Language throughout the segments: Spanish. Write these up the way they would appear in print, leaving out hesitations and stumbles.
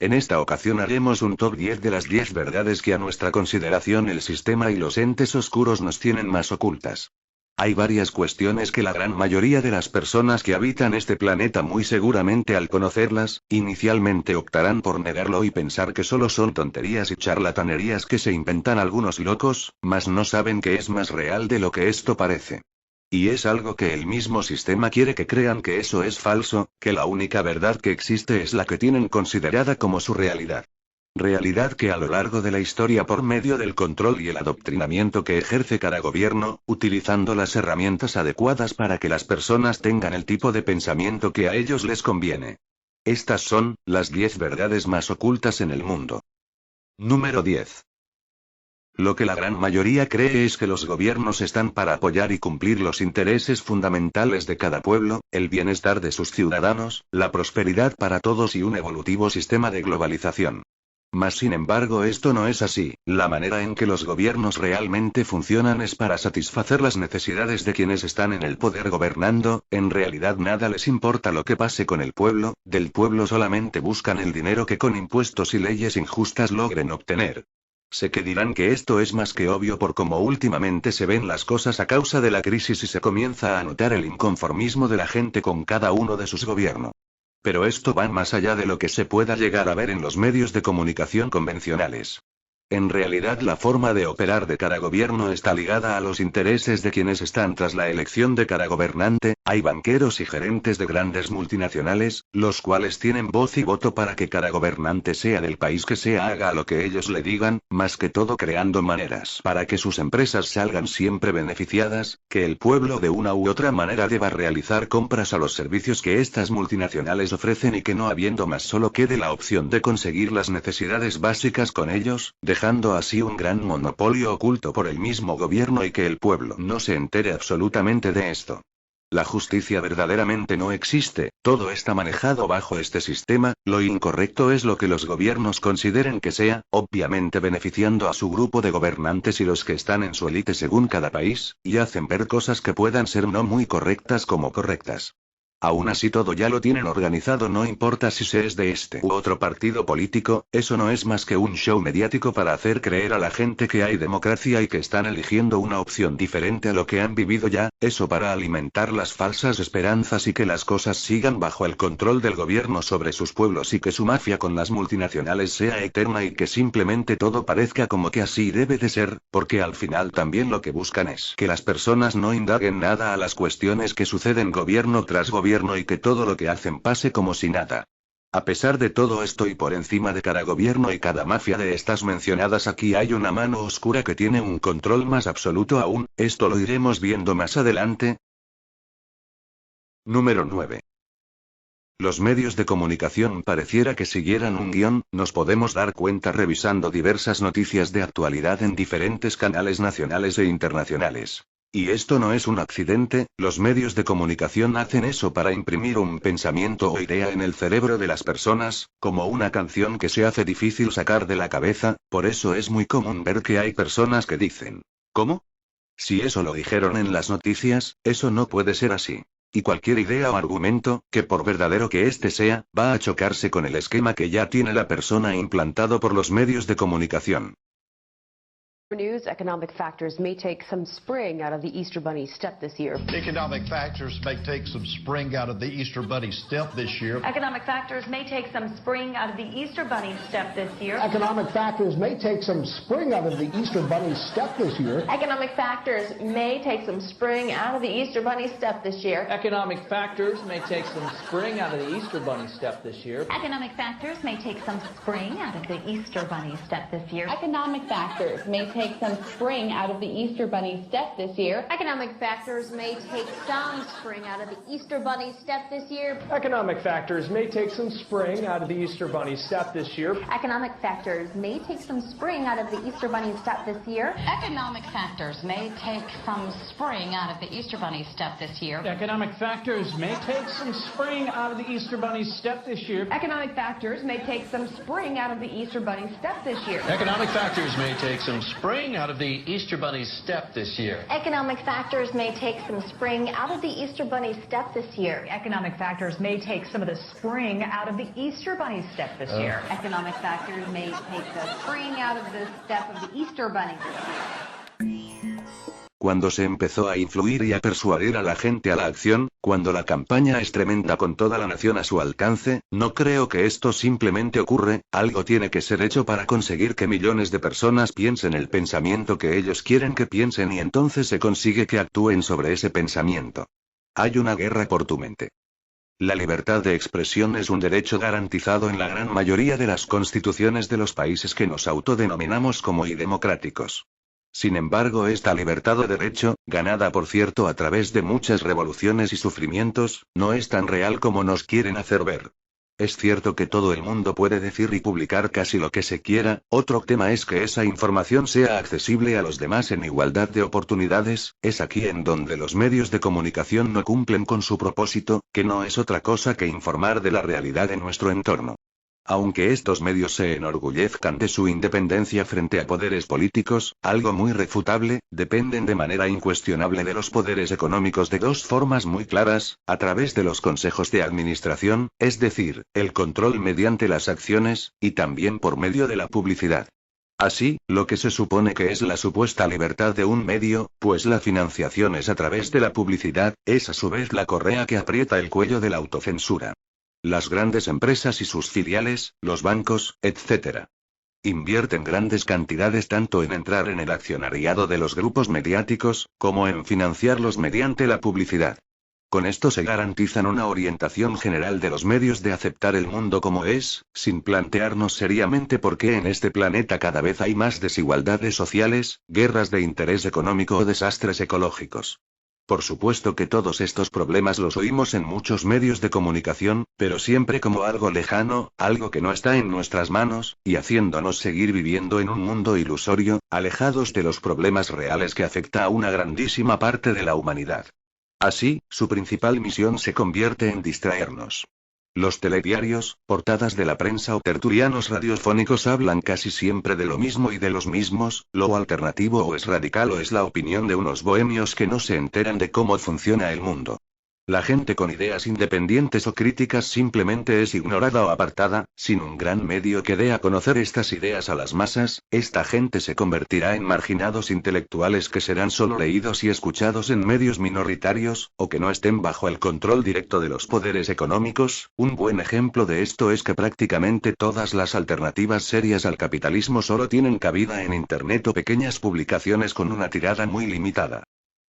En esta ocasión haremos un top 10 de las 10 verdades que a nuestra consideración el sistema y los entes oscuros nos tienen más ocultas. Hay varias cuestiones que la gran mayoría de las personas que habitan este planeta muy seguramente al conocerlas, inicialmente optarán por negarlo y pensar que solo son tonterías y charlatanerías que se inventan algunos locos, mas no saben que es más real de lo que esto parece. Y es algo que el mismo sistema quiere que crean que eso es falso, que la única verdad que existe es la que tienen considerada como su realidad. Realidad que a lo largo de la historia por medio del control y el adoctrinamiento que ejerce cada gobierno, utilizando las herramientas adecuadas para que las personas tengan el tipo de pensamiento que a ellos les conviene. Estas son, las 10 verdades más ocultas en el mundo. Número 10. Lo que la gran mayoría cree es que los gobiernos están para apoyar y cumplir los intereses fundamentales de cada pueblo, el bienestar de sus ciudadanos, la prosperidad para todos y un evolutivo sistema de globalización. Mas sin embargo esto no es así, la manera en que los gobiernos realmente funcionan es para satisfacer las necesidades de quienes están en el poder gobernando, en realidad nada les importa lo que pase con el pueblo, del pueblo solamente buscan el dinero que con impuestos y leyes injustas logren obtener. Sé que dirán que esto es más que obvio por cómo últimamente se ven las cosas a causa de la crisis y se comienza a notar el inconformismo de la gente con cada uno de sus gobiernos. Pero esto va más allá de lo que se pueda llegar a ver en los medios de comunicación convencionales. En realidad la forma de operar de cada gobierno está ligada a los intereses de quienes están tras la elección de cada gobernante. Hay banqueros y gerentes de grandes multinacionales, los cuales tienen voz y voto para que cada gobernante sea del país que sea haga lo que ellos le digan, más que todo creando maneras para que sus empresas salgan siempre beneficiadas, que el pueblo de una u otra manera deba realizar compras a los servicios que estas multinacionales ofrecen y que no habiendo más solo quede la opción de conseguir las necesidades básicas con ellos, dejando así un gran monopolio oculto por el mismo gobierno y que el pueblo no se entere absolutamente de esto. La justicia verdaderamente no existe, todo está manejado bajo este sistema, lo incorrecto es lo que los gobiernos consideren que sea, obviamente beneficiando a su grupo de gobernantes y los que están en su élite según cada país, y hacen ver cosas que puedan ser no muy correctas como correctas. Aún así todo ya lo tienen organizado, no importa si se es de este u otro partido político, eso no es más que un show mediático para hacer creer a la gente que hay democracia y que están eligiendo una opción diferente a lo que han vivido ya, eso para alimentar las falsas esperanzas y que las cosas sigan bajo el control del gobierno sobre sus pueblos y que su mafia con las multinacionales sea eterna y que simplemente todo parezca como que así debe de ser, porque al final también lo que buscan es que las personas no indaguen nada a las cuestiones que suceden gobierno tras gobierno y que todo lo que hacen pase como si nada. A pesar de todo esto y por encima de cada gobierno y cada mafia de estas mencionadas aquí hay una mano oscura que tiene un control más absoluto aún, esto lo iremos viendo más adelante. Número 9. Los medios de comunicación pareciera que siguieran un guión, nos podemos dar cuenta revisando diversas noticias de actualidad en diferentes canales nacionales e internacionales. Y esto no es un accidente, los medios de comunicación hacen eso para imprimir un pensamiento o idea en el cerebro de las personas, como una canción que se hace difícil sacar de la cabeza, por eso es muy común ver que hay personas que dicen, ¿cómo? Si eso lo dijeron en las noticias, eso no puede ser así. Y cualquier idea o argumento, que por verdadero que éste sea, va a chocarse con el esquema que ya tiene la persona implantado por los medios de comunicación. News, economic factors may take some spring out of the Easter Bunny step this year. Economic factors may take some spring out of the Easter Bunny step this year. Economic factors may take some spring out of the Easter Bunny step this year. Economic factors may take some spring out of the Easter Bunny step this year. Economic factors may take some spring out of the Easter Bunny step this year. Economic factors may take some spring out of the Easter Bunny step this year. Economic factors may take some spring out of the Easter Bunny step this year. Economic factors may take some spring out of the Easter Bunny step this year. Economic factors may take some spring out of the Easter Bunny step this year. Economic factors may take some spring out of the Easter Bunny step this year. Economic factors may take some spring out of the Easter Bunny step this year. Economic factors may take some spring out of the Easter Bunny step this year. Economic factors may take some spring out of the Easter Bunny step this year. Economic factors may take some spring out of the Easter Bunny step this year. Economic factors may take some spring spring out of the Easter Bunny's step this year. Economic factors may take some spring out of the Easter Bunny's step this year. Economic factors may take some of the spring out of the Easter Bunny's step this year. Economic factors may take the spring out of the step of the Easter Bunny this year. Cuando se empezó a influir y a persuadir a la gente a la acción, cuando la campaña es tremenda con toda la nación a su alcance, no creo que esto simplemente ocurre, algo tiene que ser hecho para conseguir que millones de personas piensen el pensamiento que ellos quieren que piensen y entonces se consigue que actúen sobre ese pensamiento. Hay una guerra por tu mente. La libertad de expresión es un derecho garantizado en la gran mayoría de las constituciones de los países que nos autodenominamos como democráticos. Sin embargo, esta libertad o derecho, ganada por cierto a través de muchas revoluciones y sufrimientos, no es tan real como nos quieren hacer ver. Es cierto que todo el mundo puede decir y publicar casi lo que se quiera, otro tema es que esa información sea accesible a los demás en igualdad de oportunidades, es aquí en donde los medios de comunicación no cumplen con su propósito, que no es otra cosa que informar de la realidad de nuestro entorno. Aunque estos medios se enorgullezcan de su independencia frente a poderes políticos, algo muy refutable, dependen de manera incuestionable de los poderes económicos de dos formas muy claras, a través de los consejos de administración, es decir, el control mediante las acciones, y también por medio de la publicidad. Así, lo que se supone que es la supuesta libertad de un medio, pues la financiación es a través de la publicidad, es a su vez la correa que aprieta el cuello de la autocensura. Las grandes empresas y sus filiales, los bancos, etc. Invierten grandes cantidades tanto en entrar en el accionariado de los grupos mediáticos, como en financiarlos mediante la publicidad. Con esto se garantizan una orientación general de los medios de aceptar el mundo como es, sin plantearnos seriamente por qué en este planeta cada vez hay más desigualdades sociales, guerras de interés económico o desastres ecológicos. Por supuesto que todos estos problemas los oímos en muchos medios de comunicación, pero siempre como algo lejano, algo que no está en nuestras manos, y haciéndonos seguir viviendo en un mundo ilusorio, alejados de los problemas reales que afecta a una grandísima parte de la humanidad. Así, su principal misión se convierte en distraernos. Los telediarios, portadas de la prensa o tertulianos radiofónicos hablan casi siempre de lo mismo y de los mismos, lo alternativo o es radical o es la opinión de unos bohemios que no se enteran de cómo funciona el mundo. La gente con ideas independientes o críticas simplemente es ignorada o apartada, sin un gran medio que dé a conocer estas ideas a las masas, esta gente se convertirá en marginados intelectuales que serán solo leídos y escuchados en medios minoritarios, o que no estén bajo el control directo de los poderes económicos. Un buen ejemplo de esto es que prácticamente todas las alternativas serias al capitalismo solo tienen cabida en Internet o pequeñas publicaciones con una tirada muy limitada.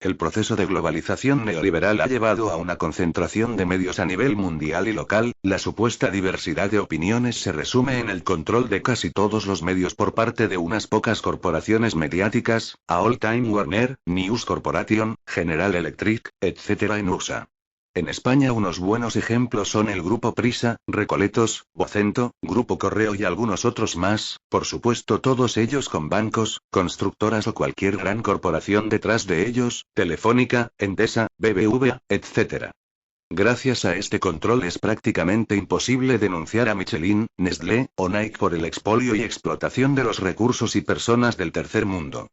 El proceso de globalización neoliberal ha llevado a una concentración de medios a nivel mundial y local, la supuesta diversidad de opiniones se resume en el control de casi todos los medios por parte de unas pocas corporaciones mediáticas, All Time Warner, News Corporation, General Electric, etc. en USA. En España unos buenos ejemplos son el Grupo Prisa, Recoletos, Vocento, Grupo Correo y algunos otros más, por supuesto todos ellos con bancos, constructoras o cualquier gran corporación detrás de ellos, Telefónica, Endesa, BBVA, etc. Gracias a este control es prácticamente imposible denunciar a Michelin, Nestlé, o Nike por el expolio y explotación de los recursos y personas del tercer mundo.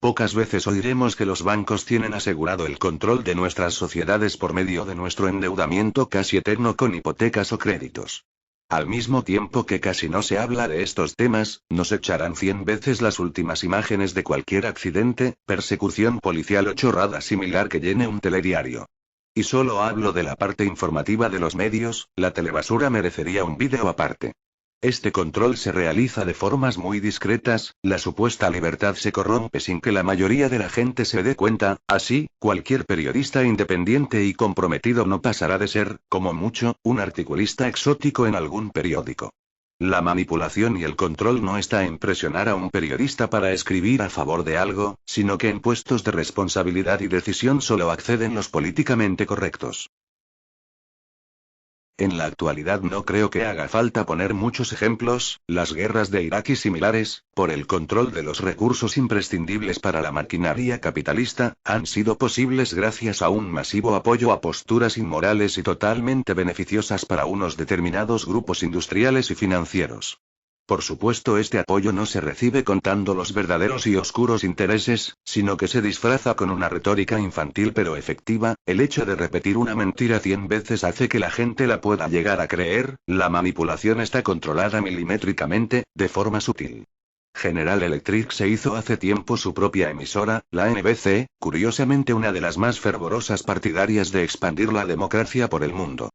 Pocas veces oiremos que los bancos tienen asegurado el control de nuestras sociedades por medio de nuestro endeudamiento casi eterno con hipotecas o créditos. Al mismo tiempo que casi no se habla de estos temas, nos echarán 100 veces las últimas imágenes de cualquier accidente, persecución policial o chorrada similar que llene un telediario. Y solo hablo de la parte informativa de los medios, la telebasura merecería un vídeo aparte. Este control se realiza de formas muy discretas, la supuesta libertad se corrompe sin que la mayoría de la gente se dé cuenta, así, cualquier periodista independiente y comprometido no pasará de ser, como mucho, un articulista exótico en algún periódico. La manipulación y el control no está en presionar a un periodista para escribir a favor de algo, sino que en puestos de responsabilidad y decisión solo acceden los políticamente correctos. En la actualidad no creo que haga falta poner muchos ejemplos, las guerras de Irak y similares, por el control de los recursos imprescindibles para la maquinaria capitalista, han sido posibles gracias a un masivo apoyo a posturas inmorales y totalmente beneficiosas para unos determinados grupos industriales y financieros. Por supuesto, este apoyo no se recibe contando los verdaderos y oscuros intereses, sino que se disfraza con una retórica infantil pero efectiva. El hecho de repetir una mentira 100 veces hace que la gente la pueda llegar a creer. La manipulación está controlada milimétricamente, de forma sutil. General Electric se hizo hace tiempo su propia emisora, la NBC, curiosamente una de las más fervorosas partidarias de expandir la democracia por el mundo.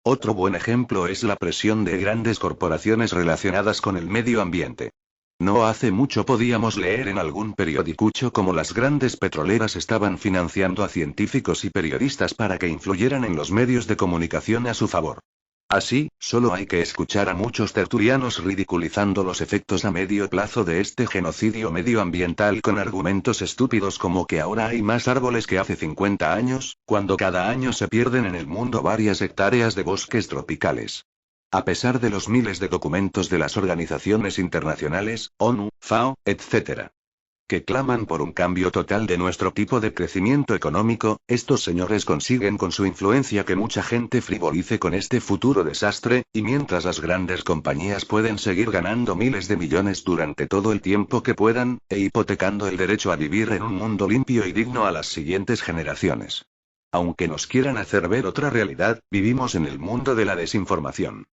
Otro buen ejemplo es la presión de grandes corporaciones relacionadas con el medio ambiente. No hace mucho podíamos leer en algún periodicucho cómo las grandes petroleras estaban financiando a científicos y periodistas para que influyeran en los medios de comunicación a su favor. Así, solo hay que escuchar a muchos tertulianos ridiculizando los efectos a medio plazo de este genocidio medioambiental con argumentos estúpidos como que ahora hay más árboles que hace 50 años, cuando cada año se pierden en el mundo varias hectáreas de bosques tropicales. A pesar de los miles de documentos de las organizaciones internacionales, ONU, FAO, etc., que claman por un cambio total de nuestro tipo de crecimiento económico, estos señores consiguen con su influencia que mucha gente frivolice con este futuro desastre, y mientras las grandes compañías pueden seguir ganando miles de millones durante todo el tiempo que puedan, e hipotecando el derecho a vivir en un mundo limpio y digno a las siguientes generaciones. Aunque nos quieran hacer ver otra realidad, vivimos en el mundo de la desinformación.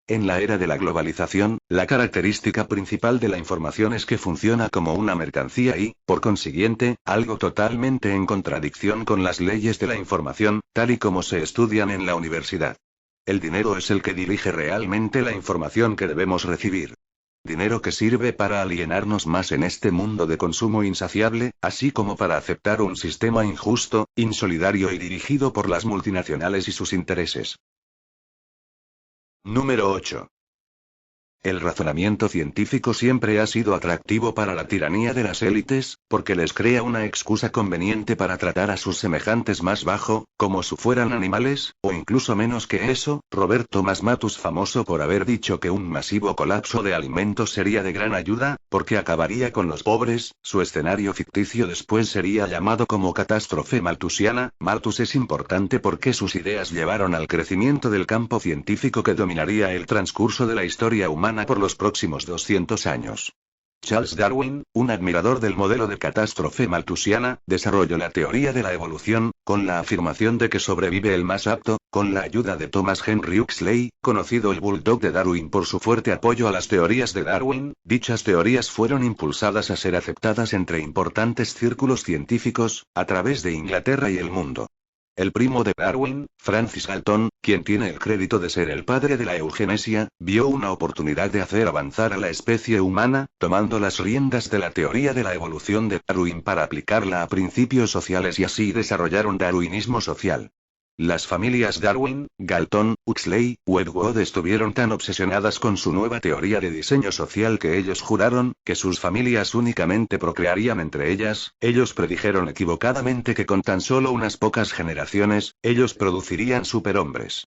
En la era de la globalización, la característica principal de la información es que funciona como una mercancía y, por consiguiente, algo totalmente en contradicción con las leyes de la información, tal y como se estudian en la universidad. El dinero es el que dirige realmente la información que debemos recibir. Dinero que sirve para alienarnos más en este mundo de consumo insaciable, así como para aceptar un sistema injusto, insolidario y dirigido por las multinacionales y sus intereses. Número 8. El razonamiento científico siempre ha sido atractivo para la tiranía de las élites, porque les crea una excusa conveniente para tratar a sus semejantes más bajo, como si fueran animales, o incluso menos que eso. Robert Thomas Malthus, famoso por haber dicho que un masivo colapso de alimentos sería de gran ayuda, porque acabaría con los pobres, su escenario ficticio después sería llamado como catástrofe malthusiana. Malthus es importante porque sus ideas llevaron al crecimiento del campo científico que dominaría el transcurso de la historia humana por los próximos 200 años. Charles Darwin, un admirador del modelo de catástrofe malthusiana, desarrolló la teoría de la evolución, con la afirmación de que sobrevive el más apto, con la ayuda de Thomas Henry Huxley, conocido el Bulldog de Darwin por su fuerte apoyo a las teorías de Darwin. Dichas teorías fueron impulsadas a ser aceptadas entre importantes círculos científicos, a través de Inglaterra y el mundo. El primo de Darwin, Francis Galton, quien tiene el crédito de ser el padre de la eugenesia, vio una oportunidad de hacer avanzar a la especie humana, tomando las riendas de la teoría de la evolución de Darwin para aplicarla a principios sociales y así desarrollar un darwinismo social. Las familias Darwin, Galton, Huxley, Wedgwood estuvieron tan obsesionadas con su nueva teoría de diseño social que ellos juraron que sus familias únicamente procrearían entre ellas. Ellos predijeron equivocadamente que con tan solo unas pocas generaciones, ellos producirían superhombres.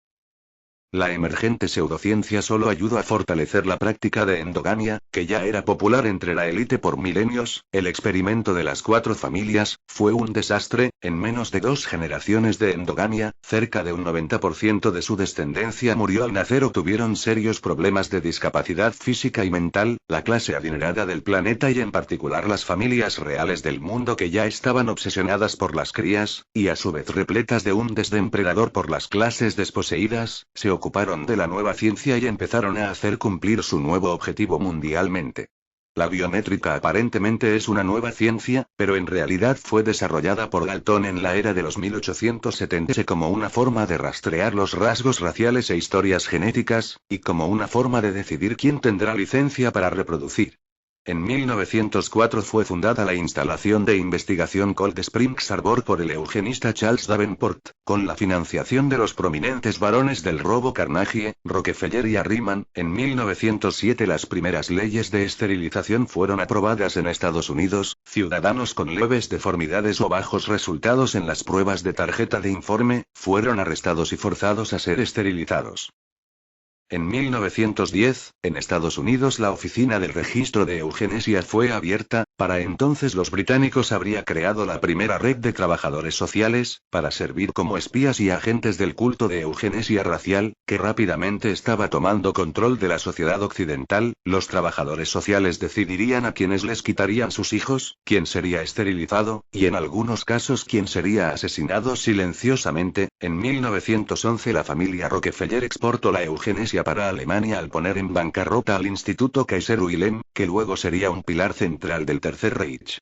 La emergente pseudociencia solo ayudó a fortalecer la práctica de endogamia, que ya era popular entre la élite por milenios. El experimento de las 4 familias fue un desastre. En menos de 2 generaciones de endogamia, cerca de un 90% de su descendencia murió al nacer o tuvieron serios problemas de discapacidad física y mental. La clase adinerada del planeta y en particular las familias reales del mundo que ya estaban obsesionadas por las crías, y a su vez repletas de un desdén predador por las clases desposeídas, se ocuparon de la nueva ciencia y empezaron a hacer cumplir su nuevo objetivo mundialmente. La biométrica aparentemente es una nueva ciencia, pero en realidad fue desarrollada por Galton en la era de los 1870 como una forma de rastrear los rasgos raciales e historias genéticas, y como una forma de decidir quién tendrá licencia para reproducir. En 1904 fue fundada la instalación de investigación Cold Springs Harbor por el eugenista Charles Davenport, con la financiación de los prominentes barones del robo Carnegie, Rockefeller y Harriman. En 1907 las primeras leyes de esterilización fueron aprobadas en Estados Unidos. Ciudadanos con leves deformidades o bajos resultados en las pruebas de tarjeta de informe, fueron arrestados y forzados a ser esterilizados. En 1910, en Estados Unidos la oficina del registro de eugenesia fue abierta, Para entonces los británicos habrían creado la primera red de trabajadores sociales, para servir como espías y agentes del culto de eugenesia racial, que rápidamente estaba tomando control de la sociedad occidental. Los trabajadores sociales decidirían a quiénes les quitarían sus hijos, quién sería esterilizado, y en algunos casos quién sería asesinado silenciosamente. En 1911 la familia Rockefeller exportó la eugenesia para Alemania al poner en bancarrota al Instituto Kaiser Wilhelm, que luego sería un pilar central del Tercer Reich.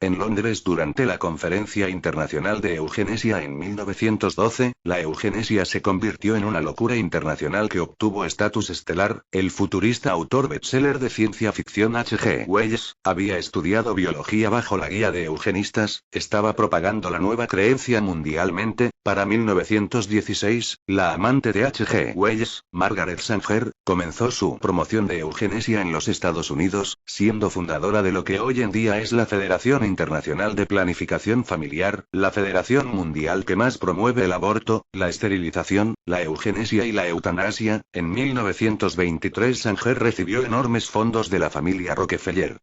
En Londres durante la Conferencia Internacional de Eugenesia en 1912, la eugenesia se convirtió en una locura internacional que obtuvo estatus estelar. El futurista autor bestseller de ciencia ficción H.G. Wells había estudiado biología bajo la guía de eugenistas, estaba propagando la nueva creencia mundialmente. Para 1916, la amante de H.G. Wells, Margaret Sanger, comenzó su promoción de eugenesia en los Estados Unidos, siendo fundadora de lo que hoy en día es la Federación Internacional de Planificación Familiar, la federación mundial que más promueve el aborto, la esterilización, la eugenesia y la eutanasia. En 1923 Sanger recibió enormes fondos de la familia Rockefeller.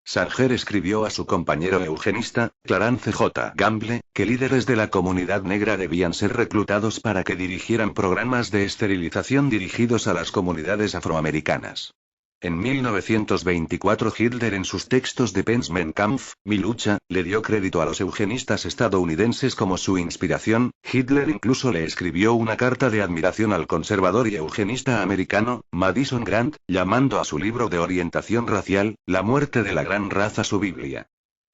Sanger escribió a su compañero eugenista, Clarence J. Gamble, que líderes de la comunidad negra debían ser reclutados para que dirigieran programas de esterilización dirigidos a las comunidades afroamericanas. En 1924 Hitler en sus textos de Pens Mein Kampf, Mi lucha, le dio crédito a los eugenistas estadounidenses como su inspiración. Hitler incluso le escribió una carta de admiración al conservador y eugenista americano, Madison Grant, llamando a su libro de orientación racial, La muerte de la gran raza su Biblia.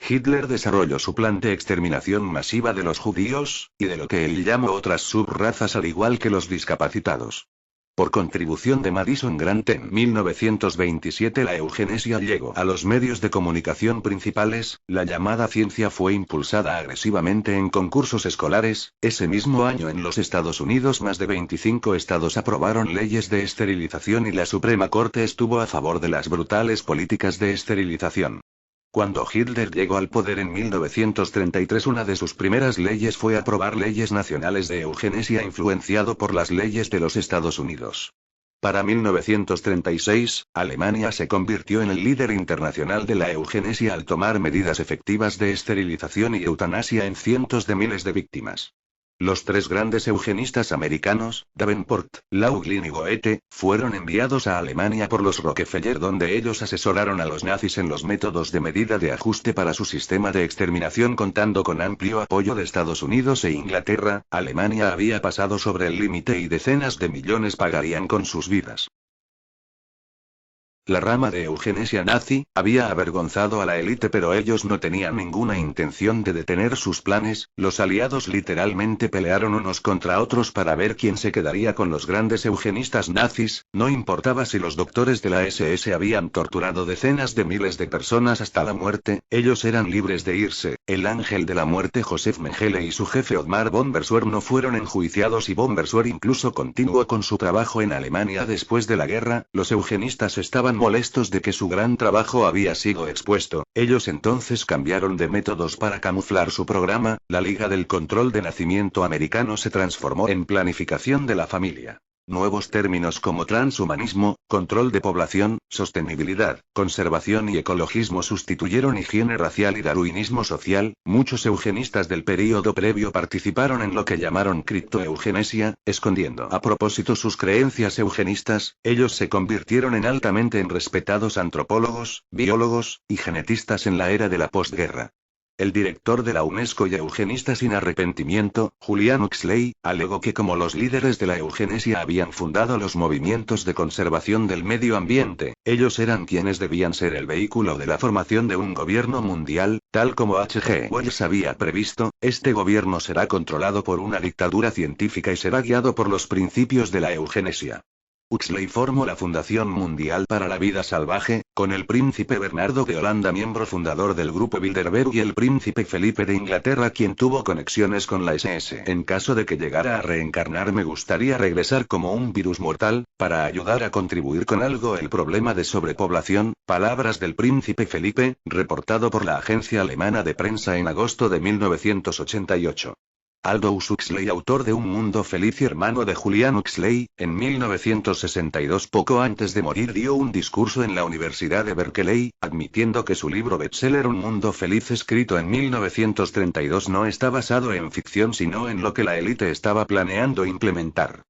Hitler desarrolló su plan de exterminación masiva de los judíos, y de lo que él llamó otras subrazas al igual que los discapacitados. Por contribución de Madison Grant en 1927 la eugenesia llegó a los medios de comunicación principales, la llamada ciencia fue impulsada agresivamente en concursos escolares. Ese mismo año en los Estados Unidos más de 25 estados aprobaron leyes de esterilización y la Suprema Corte estuvo a favor de las brutales políticas de esterilización. Cuando Hitler llegó al poder en 1933 una de sus primeras leyes fue aprobar leyes nacionales de eugenesia influenciado por las leyes de los Estados Unidos. Para 1936, Alemania se convirtió en el líder internacional de la eugenesia al tomar medidas efectivas de esterilización y eutanasia en cientos de miles de víctimas. Los tres grandes eugenistas americanos, Davenport, Laughlin y Goethe, fueron enviados a Alemania por los Rockefeller donde ellos asesoraron a los nazis en los métodos de medida de ajuste para su sistema de exterminación contando con amplio apoyo de Estados Unidos e Inglaterra. Alemania había pasado sobre el límite y decenas de millones pagarían con sus vidas. La rama de eugenesia nazi había avergonzado a la élite pero ellos no tenían ninguna intención de detener sus planes. Los aliados literalmente pelearon unos contra otros para ver quién se quedaría con los grandes eugenistas nazis, no importaba si los doctores de la SS habían torturado decenas de miles de personas hasta la muerte, ellos eran libres de irse. El ángel de la muerte Joseph Mengele y su jefe Otmar von Bersuer no fueron enjuiciados y von Bersuer incluso continuó con su trabajo en Alemania después de la guerra. Los eugenistas estaban molestos de que su gran trabajo había sido expuesto, ellos entonces cambiaron de métodos para camuflar su programa. La Liga del Control de Nacimiento americano se transformó en planificación de la familia. Nuevos términos como transhumanismo, control de población, sostenibilidad, conservación y ecologismo sustituyeron higiene racial y darwinismo social. Muchos eugenistas del período previo participaron en lo que llamaron criptoeugenesia, escondiendo a propósito sus creencias eugenistas. Ellos se convirtieron en altamente respetados antropólogos, biólogos y genetistas en la era de la posguerra. El director de la UNESCO y eugenista sin arrepentimiento, Julian Huxley, alegó que como los líderes de la eugenesia habían fundado los movimientos de conservación del medio ambiente, ellos eran quienes debían ser el vehículo de la formación de un gobierno mundial, tal como H.G. Wells había previsto. Este gobierno será controlado por una dictadura científica y será guiado por los principios de la eugenesia. Huxley formó la Fundación Mundial para la Vida Salvaje, con el príncipe Bernardo de Holanda miembro fundador del grupo Bilderberg y el príncipe Felipe de Inglaterra quien tuvo conexiones con la SS. En caso de que llegara a reencarnar me gustaría regresar como un virus mortal, para ayudar a contribuir con algo el problema de sobrepoblación, palabras del príncipe Felipe, reportado por la agencia alemana de prensa en agosto de 1988. Aldous Huxley, autor de Un Mundo Feliz y hermano de Julian Huxley, en 1962, poco antes de morir, dio un discurso en la Universidad de Berkeley, admitiendo que su libro bestseller Un Mundo Feliz, escrito en 1932, no está basado en ficción sino en lo que la élite estaba planeando implementar.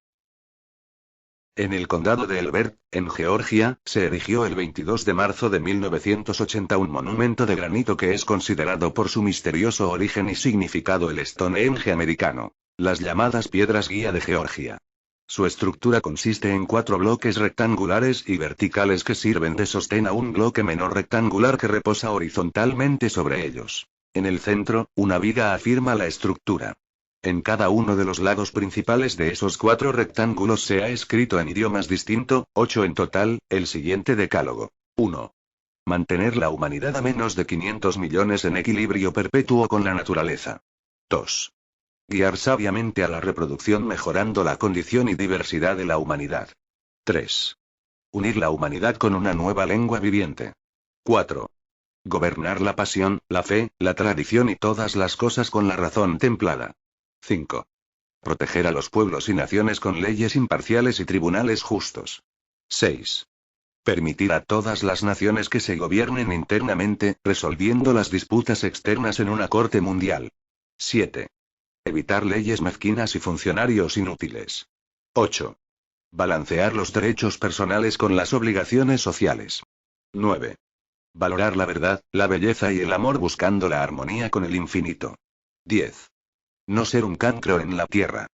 En el condado de Elbert, en Georgia, se erigió el 22 de marzo de 1980 un monumento de granito que es considerado por su misterioso origen y significado el Stonehenge americano, las llamadas piedras guía de Georgia. Su estructura consiste en 4 bloques rectangulares y verticales que sirven de sostén a un bloque menor rectangular que reposa horizontalmente sobre ellos. En el centro, una viga afirma la estructura. En cada uno de los lados principales de esos 4 rectángulos se ha escrito en idiomas distintos, 8 en total, el siguiente decálogo. 1. Mantener la humanidad a menos de 500 millones en equilibrio perpetuo con la naturaleza. 2. Guiar sabiamente a la reproducción mejorando la condición y diversidad de la humanidad. 3. Unir la humanidad con una nueva lengua viviente. 4. Gobernar la pasión, la fe, la tradición y todas las cosas con la razón templada. 5. Proteger a los pueblos y naciones con leyes imparciales y tribunales justos. 6. Permitir a todas las naciones que se gobiernen internamente, resolviendo las disputas externas en una corte mundial. 7. Evitar leyes mezquinas y funcionarios inútiles. 8. Balancear los derechos personales con las obligaciones sociales. 9. Valorar la verdad, la belleza y el amor buscando la armonía con el infinito. 10. No ser un cancro en la tierra.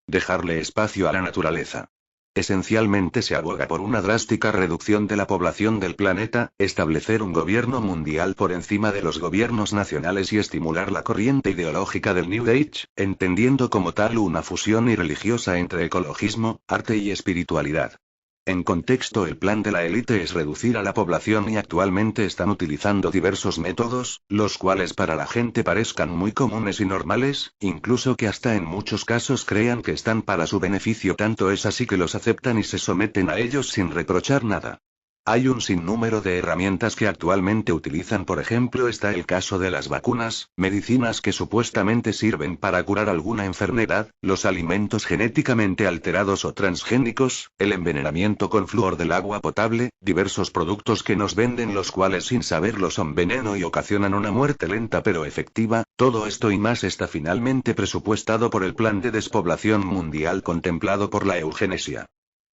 Dejarle espacio a la naturaleza. Esencialmente se aboga por una drástica reducción de la población del planeta, establecer un gobierno mundial por encima de los gobiernos nacionales y estimular la corriente ideológica del New Age, entendiendo como tal una fusión irreligiosa entre ecologismo, arte y espiritualidad. En contexto, el plan de la élite es reducir a la población y actualmente están utilizando diversos métodos, los cuales para la gente parezcan muy comunes y normales, incluso que hasta en muchos casos crean que están para su beneficio, tanto es así que los aceptan y se someten a ellos sin reprochar nada. Hay un sinnúmero de herramientas que actualmente utilizan, por ejemplo está el caso de las vacunas, medicinas que supuestamente sirven para curar alguna enfermedad, los alimentos genéticamente alterados o transgénicos, el envenenamiento con flúor del agua potable, diversos productos que nos venden los cuales sin saberlo son veneno y ocasionan una muerte lenta pero efectiva, todo esto y más está finalmente presupuestado por el plan de despoblación mundial contemplado por la eugenesia.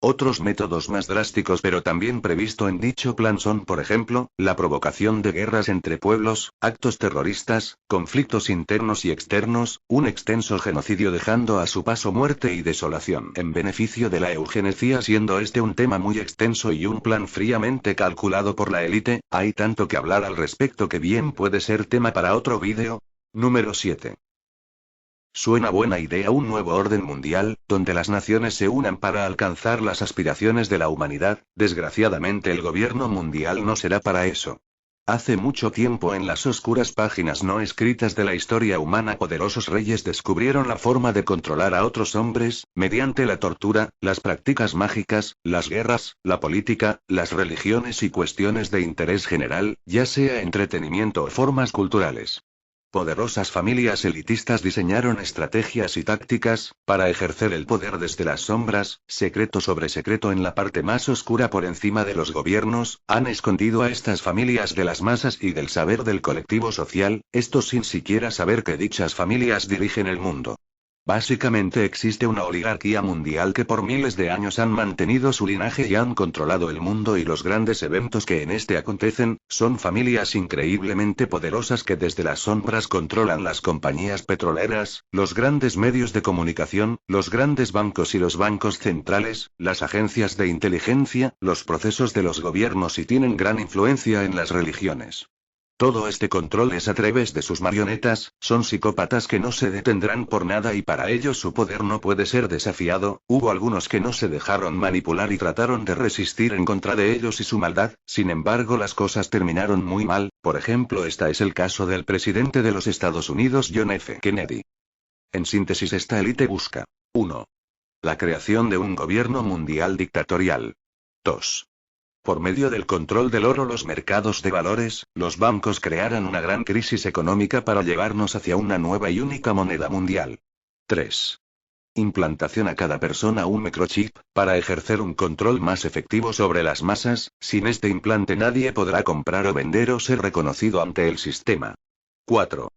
Otros métodos más drásticos pero también previsto en dicho plan son, por ejemplo, la provocación de guerras entre pueblos, actos terroristas, conflictos internos y externos, un extenso genocidio dejando a su paso muerte y desolación en beneficio de la eugenesia, siendo este un tema muy extenso y un plan fríamente calculado por la élite. Hay tanto que hablar al respecto que bien puede ser tema para otro vídeo. Número 7. Suena buena idea un nuevo orden mundial, donde las naciones se unan para alcanzar las aspiraciones de la humanidad. Desgraciadamente el gobierno mundial no será para eso. Hace mucho tiempo en las oscuras páginas no escritas de la historia humana poderosos reyes descubrieron la forma de controlar a otros hombres, mediante la tortura, las prácticas mágicas, las guerras, la política, las religiones y cuestiones de interés general, ya sea entretenimiento o formas culturales. Poderosas familias elitistas diseñaron estrategias y tácticas, para ejercer el poder desde las sombras, secreto sobre secreto en la parte más oscura por encima de los gobiernos, han escondido a estas familias de las masas y del saber del colectivo social, esto sin siquiera saber que dichas familias dirigen el mundo. Básicamente existe una oligarquía mundial que por miles de años han mantenido su linaje y han controlado el mundo y los grandes eventos que en este acontecen, son familias increíblemente poderosas que desde las sombras controlan las compañías petroleras, los grandes medios de comunicación, los grandes bancos y los bancos centrales, las agencias de inteligencia, los procesos de los gobiernos y tienen gran influencia en las religiones. Todo este control es a través de sus marionetas, son psicópatas que no se detendrán por nada y para ellos su poder no puede ser desafiado. Hubo algunos que no se dejaron manipular y trataron de resistir en contra de ellos y su maldad, sin embargo las cosas terminaron muy mal, por ejemplo este es el caso del presidente de los Estados Unidos John F. Kennedy. En síntesis, esta élite busca 1. La creación de un gobierno mundial dictatorial. 2. Por medio del control del oro, los mercados de valores, los bancos crearán una gran crisis económica para llevarnos hacia una nueva y única moneda mundial. 3. Implantación a cada persona un microchip, para ejercer un control más efectivo sobre las masas. Sin este implante nadie podrá comprar o vender o ser reconocido ante el sistema. 4.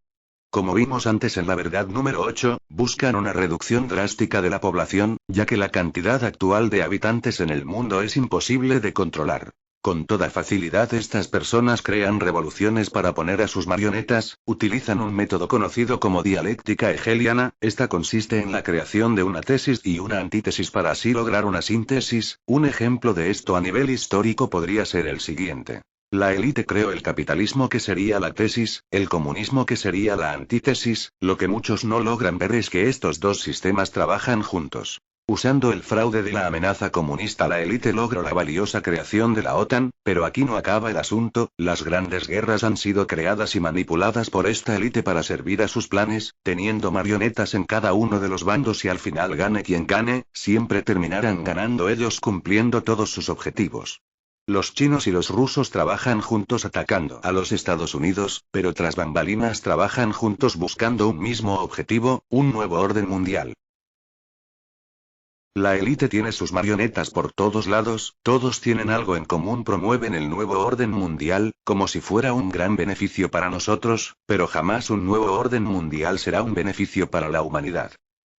Como vimos antes en la verdad número 8, buscan una reducción drástica de la población, ya que la cantidad actual de habitantes en el mundo es imposible de controlar. Con toda facilidad estas personas crean revoluciones para poner a sus marionetas, utilizan un método conocido como dialéctica hegeliana. Esta consiste en la creación de una tesis y una antítesis para así lograr una síntesis. Un ejemplo de esto a nivel histórico podría ser el siguiente. La élite creó el capitalismo, que sería la tesis, el comunismo, que sería la antítesis. Lo que muchos no logran ver es que estos dos sistemas trabajan juntos. Usando el fraude de la amenaza comunista, la élite logró la valiosa creación de la OTAN, pero aquí no acaba el asunto. Las grandes guerras han sido creadas y manipuladas por esta élite para servir a sus planes, teniendo marionetas en cada uno de los bandos, y al final gane quien gane, siempre terminarán ganando ellos cumpliendo todos sus objetivos. Los chinos y los rusos trabajan juntos atacando a los Estados Unidos, pero tras bambalinas trabajan juntos buscando un mismo objetivo, un nuevo orden mundial. La élite tiene sus marionetas por todos lados, todos tienen algo en común, promueven el nuevo orden mundial, como si fuera un gran beneficio para nosotros, pero jamás un nuevo orden mundial será un beneficio para la humanidad.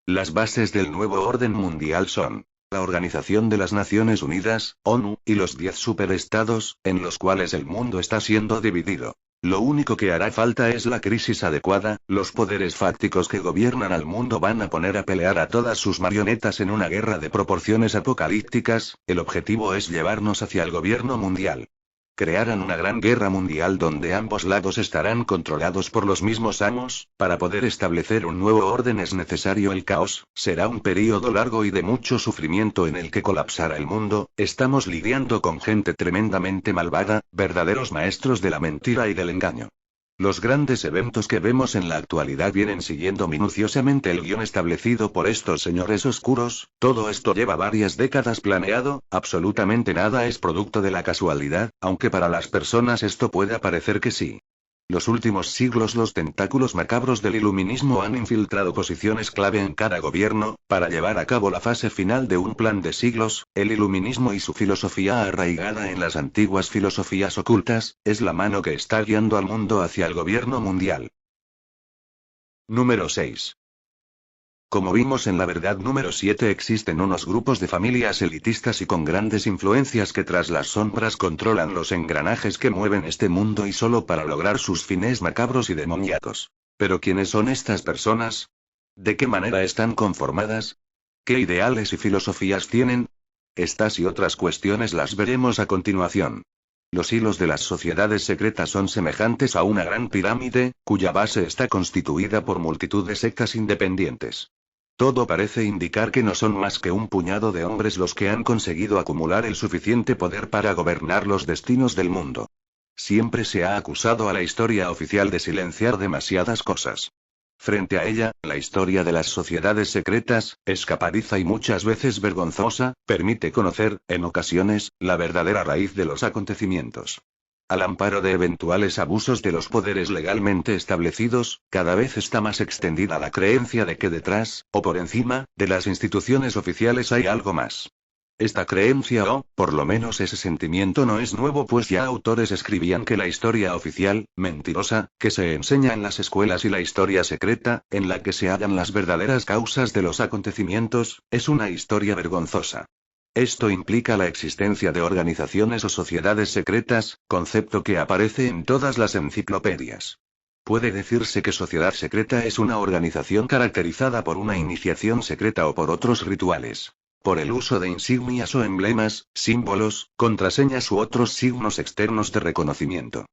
Las bases del nuevo orden mundial son la Organización de las Naciones Unidas, ONU, y los 10 superestados, en los cuales el mundo está siendo dividido. Lo único que hará falta es la crisis adecuada. Los poderes fácticos que gobiernan al mundo van a poner a pelear a todas sus marionetas en una guerra de proporciones apocalípticas. El objetivo es llevarnos hacia el gobierno mundial. Crearán una gran guerra mundial donde ambos lados estarán controlados por los mismos amos. Para poder establecer un nuevo orden es necesario el caos. Será un período largo y de mucho sufrimiento en el que colapsará el mundo. Estamos lidiando con gente tremendamente malvada, verdaderos maestros de la mentira y del engaño. Los grandes eventos que vemos en la actualidad vienen siguiendo minuciosamente el guión establecido por estos señores oscuros. Todo esto lleva varias décadas planeado, absolutamente nada es producto de la casualidad, aunque para las personas esto puede parecer que sí. Los últimos siglos los tentáculos macabros del iluminismo han infiltrado posiciones clave en cada gobierno, para llevar a cabo la fase final de un plan de siglos. El iluminismo y su filosofía arraigada en las antiguas filosofías ocultas, es la mano que está guiando al mundo hacia el gobierno mundial. Número 6. Como vimos en la verdad número 7, existen unos grupos de familias elitistas y con grandes influencias que tras las sombras controlan los engranajes que mueven este mundo y solo para lograr sus fines macabros y demoníacos. ¿Pero quiénes son estas personas? ¿De qué manera están conformadas? ¿Qué ideales y filosofías tienen? Estas y otras cuestiones las veremos a continuación. Los hilos de las sociedades secretas son semejantes a una gran pirámide, cuya base está constituida por multitud de sectas independientes. Todo parece indicar que no son más que un puñado de hombres los que han conseguido acumular el suficiente poder para gobernar los destinos del mundo. Siempre se ha acusado a la historia oficial de silenciar demasiadas cosas. Frente a ella, la historia de las sociedades secretas, escapadiza y muchas veces vergonzosa, permite conocer, en ocasiones, la verdadera raíz de los acontecimientos. Al amparo de eventuales abusos de los poderes legalmente establecidos, cada vez está más extendida la creencia de que detrás, o por encima, de las instituciones oficiales hay algo más. Esta creencia o, por lo menos ese sentimiento no es nuevo, pues ya autores escribían que la historia oficial, mentirosa, que se enseña en las escuelas y la historia secreta, en la que se hallan las verdaderas causas de los acontecimientos, es una historia vergonzosa. Esto implica la existencia de organizaciones o sociedades secretas, concepto que aparece en todas las enciclopedias. Puede decirse que sociedad secreta es una organización caracterizada por una iniciación secreta o por otros rituales. Por el uso de insignias o emblemas, símbolos, contraseñas u otros signos externos de reconocimiento.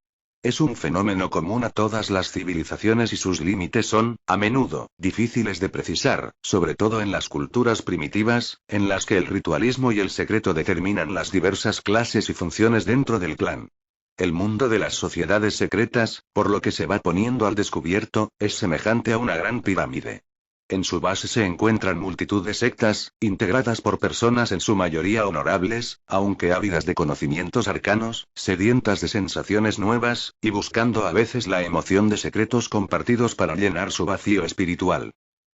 Es un fenómeno común a todas las civilizaciones y sus límites son, a menudo, difíciles de precisar, sobre todo en las culturas primitivas, en las que el ritualismo y el secreto determinan las diversas clases y funciones dentro del clan. El mundo de las sociedades secretas, por lo que se va poniendo al descubierto, es semejante a una gran pirámide. En su base se encuentran multitud de sectas, integradas por personas en su mayoría honorables, aunque ávidas de conocimientos arcanos, sedientas de sensaciones nuevas, y buscando a veces la emoción de secretos compartidos para llenar su vacío espiritual.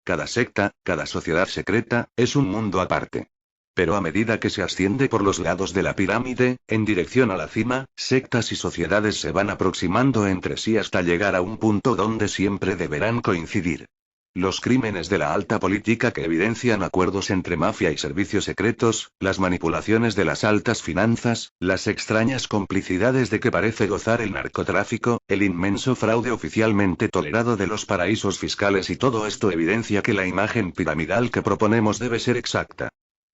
Cada secta, cada sociedad secreta, es un mundo aparte. Pero a medida que se asciende por los lados de la pirámide, en dirección a la cima, sectas y sociedades se van aproximando entre sí hasta llegar a un punto donde siempre deberán coincidir. Los crímenes de la alta política que evidencian acuerdos entre mafia y servicios secretos, las manipulaciones de las altas finanzas, las extrañas complicidades de que parece gozar el narcotráfico, el inmenso fraude oficialmente tolerado de los paraísos fiscales y todo esto evidencia que la imagen piramidal que proponemos debe ser exacta.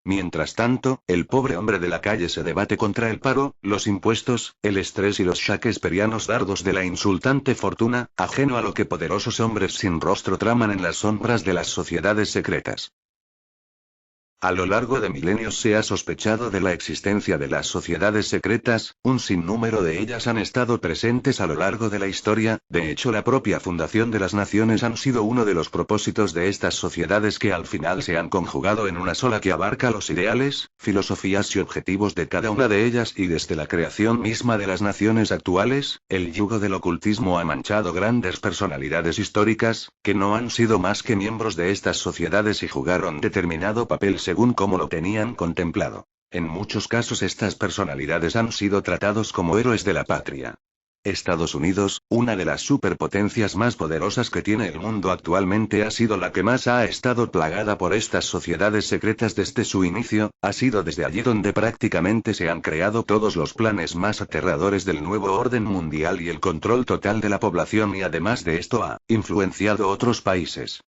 Mientras tanto, el pobre hombre de la calle se debate contra el paro, los impuestos, el estrés y los shakespearianos dardos de la insultante fortuna, ajeno a lo que poderosos hombres sin rostro traman en las sombras de las sociedades secretas. A lo largo de milenios se ha sospechado de la existencia de las sociedades secretas, un sinnúmero de ellas han estado presentes a lo largo de la historia, de hecho la propia fundación de las naciones han sido uno de los propósitos de estas sociedades que al final se han conjugado en una sola que abarca los ideales, filosofías y objetivos de cada una de ellas y desde la creación misma de las naciones actuales, el yugo del ocultismo ha manchado grandes personalidades históricas, que no han sido más que miembros de estas sociedades y jugaron determinado papel según como lo tenían contemplado. En muchos casos estas personalidades han sido tratados como héroes de la patria. Estados Unidos, una de las superpotencias más poderosas que tiene el mundo actualmente, ha sido la que más ha estado plagada por estas sociedades secretas desde su inicio, ha sido desde allí donde prácticamente se han creado todos los planes más aterradores del nuevo orden mundial y el control total de la población y además de esto ha influenciado otros países.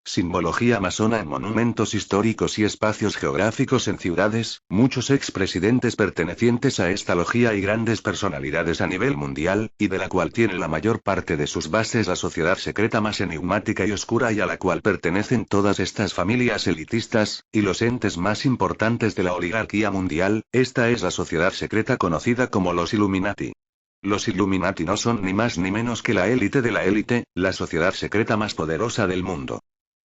Simbología masona en monumentos históricos y espacios geográficos en ciudades, muchos expresidentes pertenecientes a esta logia y grandes personalidades a nivel mundial, y de la cual tiene la mayor parte de sus bases la sociedad secreta más enigmática y oscura y a la cual pertenecen todas estas familias elitistas, y los entes más importantes de la oligarquía mundial, esta es la sociedad secreta conocida como los Illuminati. Los Illuminati no son ni más ni menos que la élite de la élite, la sociedad secreta más poderosa del mundo.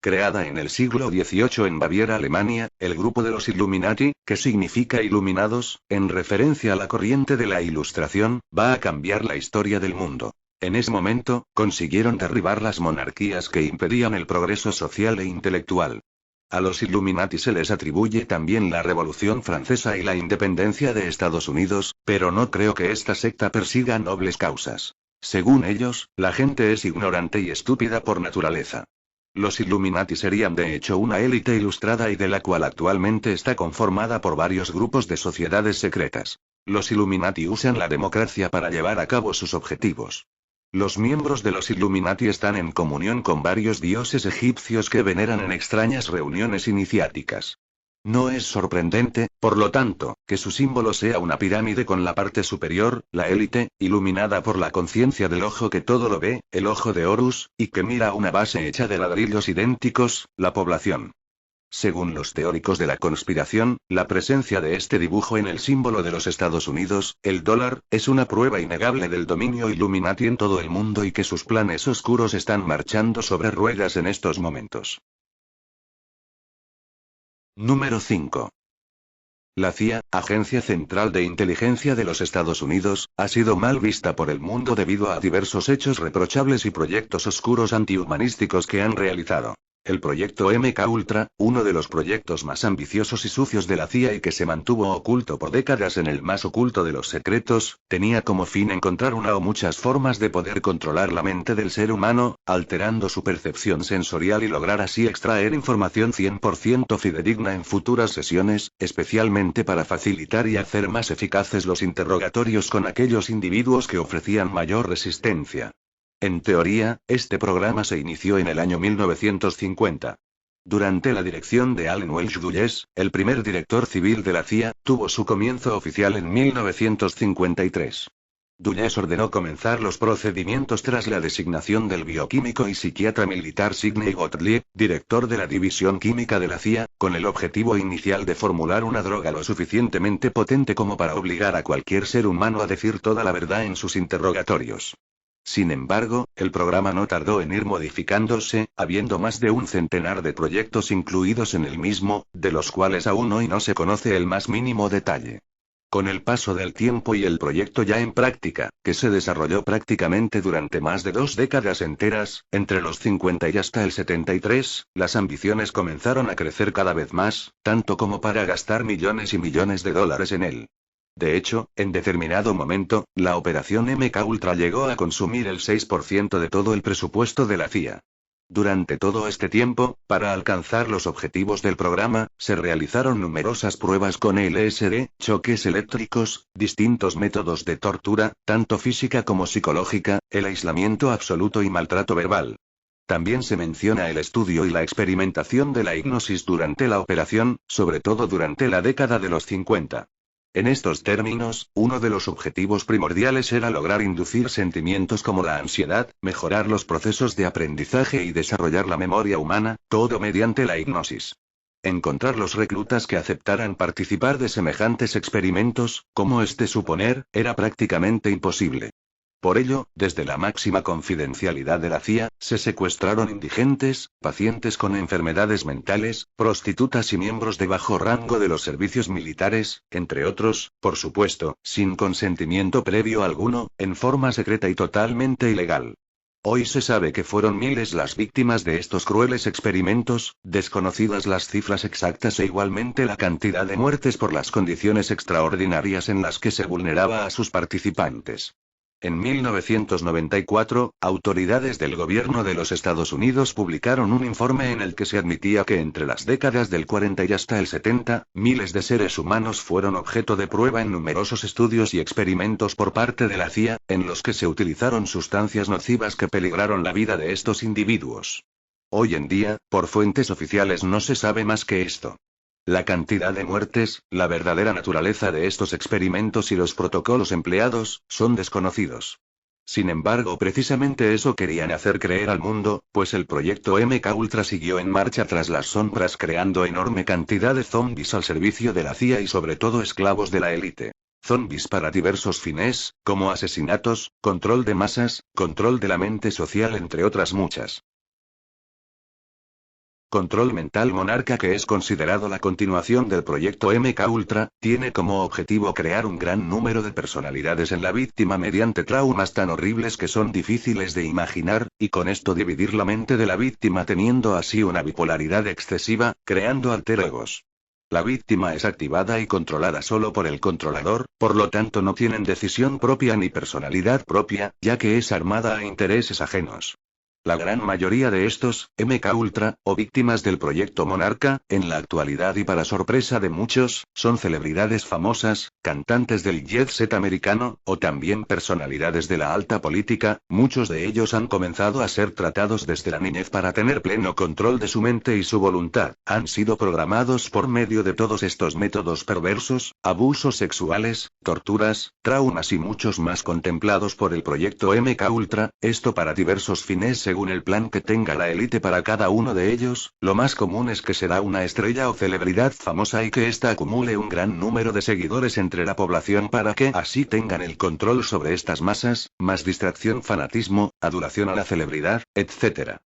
Creada en el siglo XVIII en Baviera, Alemania, el grupo de los Illuminati, que significa iluminados, en referencia a la corriente de la Ilustración, va a cambiar la historia del mundo. En ese momento, consiguieron derribar las monarquías que impedían el progreso social e intelectual. A los Illuminati se les atribuye también la Revolución Francesa y la independencia de Estados Unidos, pero no creo que esta secta persiga nobles causas. Según ellos, la gente es ignorante y estúpida por naturaleza. Los Illuminati serían de hecho una élite ilustrada y de la cual actualmente está conformada por varios grupos de sociedades secretas. Los Illuminati usan la democracia para llevar a cabo sus objetivos. Los miembros de los Illuminati están en comunión con varios dioses egipcios que veneran en extrañas reuniones iniciáticas. No es sorprendente, por lo tanto, que su símbolo sea una pirámide con la parte superior, la élite, iluminada por la conciencia del ojo que todo lo ve, el ojo de Horus, y que mira una base hecha de ladrillos idénticos, la población. Según los teóricos de la conspiración, la presencia de este dibujo en el símbolo de los Estados Unidos, el dólar, es una prueba innegable del dominio Illuminati en todo el mundo y que sus planes oscuros están marchando sobre ruedas en estos momentos. Número 5. La CIA, Agencia Central de Inteligencia de los Estados Unidos, ha sido mal vista por el mundo debido a diversos hechos reprochables y proyectos oscuros antihumanísticos que han realizado. El proyecto MK-Ultra, uno de los proyectos más ambiciosos y sucios de la CIA y que se mantuvo oculto por décadas en el más oculto de los secretos, tenía como fin encontrar una o muchas formas de poder controlar la mente del ser humano, alterando su percepción sensorial y lograr así extraer información 100% fidedigna en futuras sesiones, especialmente para facilitar y hacer más eficaces los interrogatorios con aquellos individuos que ofrecían mayor resistencia. En teoría, este programa se inició en el año 1950. Durante la dirección de Allen Welsh Dulles, el primer director civil de la CIA, tuvo su comienzo oficial en 1953. Dulles ordenó comenzar los procedimientos tras la designación del bioquímico y psiquiatra militar Sidney Gottlieb, director de la División Química de la CIA, con el objetivo inicial de formular una droga lo suficientemente potente como para obligar a cualquier ser humano a decir toda la verdad en sus interrogatorios. Sin embargo, el programa no tardó en ir modificándose, habiendo más de un centenar de proyectos incluidos en el mismo, de los cuales aún hoy no se conoce el más mínimo detalle. Con el paso del tiempo y el proyecto ya en práctica, que se desarrolló prácticamente durante más de 2 décadas enteras, entre los 50 y hasta el 73, las ambiciones comenzaron a crecer cada vez más, tanto como para gastar millones y millones de dólares en él. De hecho, en determinado momento, la operación MKUltra llegó a consumir el 6% de todo el presupuesto de la CIA. Durante todo este tiempo, para alcanzar los objetivos del programa, se realizaron numerosas pruebas con LSD, choques eléctricos, distintos métodos de tortura, tanto física como psicológica, el aislamiento absoluto y maltrato verbal. También se menciona el estudio y la experimentación de la hipnosis durante la operación, sobre todo durante la década de los 50. En estos términos, uno de los objetivos primordiales era lograr inducir sentimientos como la ansiedad, mejorar los procesos de aprendizaje y desarrollar la memoria humana, todo mediante la hipnosis. Encontrar los reclutas que aceptaran participar de semejantes experimentos, como es de suponer, era prácticamente imposible. Por ello, desde la máxima confidencialidad de la CIA, se secuestraron indigentes, pacientes con enfermedades mentales, prostitutas y miembros de bajo rango de los servicios militares, entre otros, por supuesto, sin consentimiento previo alguno, en forma secreta y totalmente ilegal. Hoy se sabe que fueron miles las víctimas de estos crueles experimentos, desconocidas las cifras exactas e igualmente la cantidad de muertes por las condiciones extraordinarias en las que se vulneraba a sus participantes. En 1994, autoridades del gobierno de los Estados Unidos publicaron un informe en el que se admitía que entre las décadas del 40 y hasta el 70, miles de seres humanos fueron objeto de prueba en numerosos estudios y experimentos por parte de la CIA, en los que se utilizaron sustancias nocivas que peligraron la vida de estos individuos. Hoy en día, por fuentes oficiales no se sabe más que esto. La cantidad de muertes, la verdadera naturaleza de estos experimentos y los protocolos empleados, son desconocidos. Sin embargo, precisamente eso querían hacer creer al mundo, pues el proyecto MKUltra siguió en marcha tras las sombras creando enorme cantidad de zombies al servicio de la CIA y sobre todo esclavos de la élite. Zombies para diversos fines, como asesinatos, control de masas, control de la mente social entre otras muchas. Control Mental Monarca, que es considerado la continuación del proyecto MKUltra, tiene como objetivo crear un gran número de personalidades en la víctima mediante traumas tan horribles que son difíciles de imaginar, y con esto dividir la mente de la víctima teniendo así una bipolaridad excesiva, creando alter egos. La víctima es activada y controlada solo por el controlador, por lo tanto no tienen decisión propia ni personalidad propia, ya que es armada a intereses ajenos. La gran mayoría de estos, MKUltra, o víctimas del proyecto Monarca, en la actualidad y para sorpresa de muchos, son celebridades famosas, cantantes del jet set americano, o también personalidades de la alta política. Muchos de ellos han comenzado a ser tratados desde la niñez para tener pleno control de su mente y su voluntad. Han sido programados por medio de todos estos métodos perversos, abusos sexuales, torturas, traumas y muchos más contemplados por el proyecto MKUltra, esto para diversos fines según el plan que tenga la élite para cada uno de ellos. Lo más común es que será una estrella o celebridad famosa y que ésta acumule un gran número de seguidores entre la población para que así tengan el control sobre estas masas, más distracción, fanatismo, adulación a la celebridad, etc.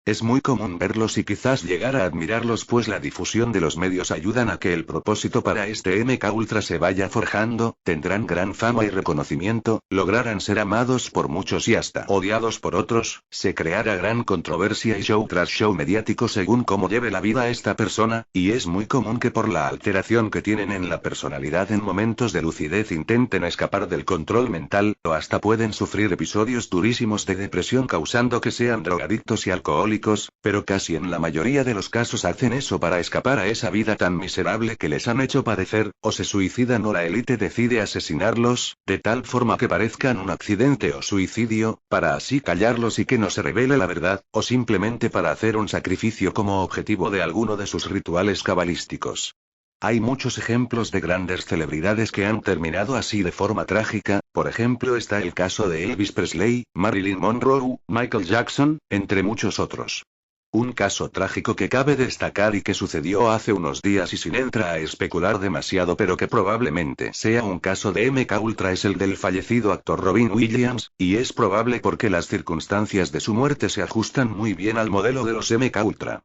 Es muy común verlos y quizás llegar a admirarlos, pues la difusión de los medios ayudan a que el propósito para este MKUltra se vaya forjando, tendrán gran fama y reconocimiento, lograrán ser amados por muchos y hasta odiados por otros, se creará gran controversia y show tras show mediático según cómo lleve la vida esta persona, y es muy común que por la alteración que tienen en la personalidad en momentos de lucidez intenten escapar del control mental, o hasta pueden sufrir episodios durísimos de depresión causando que sean drogadictos y alcohólicos. Pero casi en la mayoría de los casos hacen eso para escapar a esa vida tan miserable que les han hecho padecer, o se suicidan o la élite decide asesinarlos, de tal forma que parezcan un accidente o suicidio, para así callarlos y que no se revele la verdad, o simplemente para hacer un sacrificio como objetivo de alguno de sus rituales cabalísticos. Hay muchos ejemplos de grandes celebridades que han terminado así de forma trágica. Por ejemplo está el caso de Elvis Presley, Marilyn Monroe, Michael Jackson, entre muchos otros. Un caso trágico que cabe destacar y que sucedió hace unos días y sin entrar a especular demasiado pero que probablemente sea un caso de MKUltra es el del fallecido actor Robin Williams, y es probable porque las circunstancias de su muerte se ajustan muy bien al modelo de los MKUltra.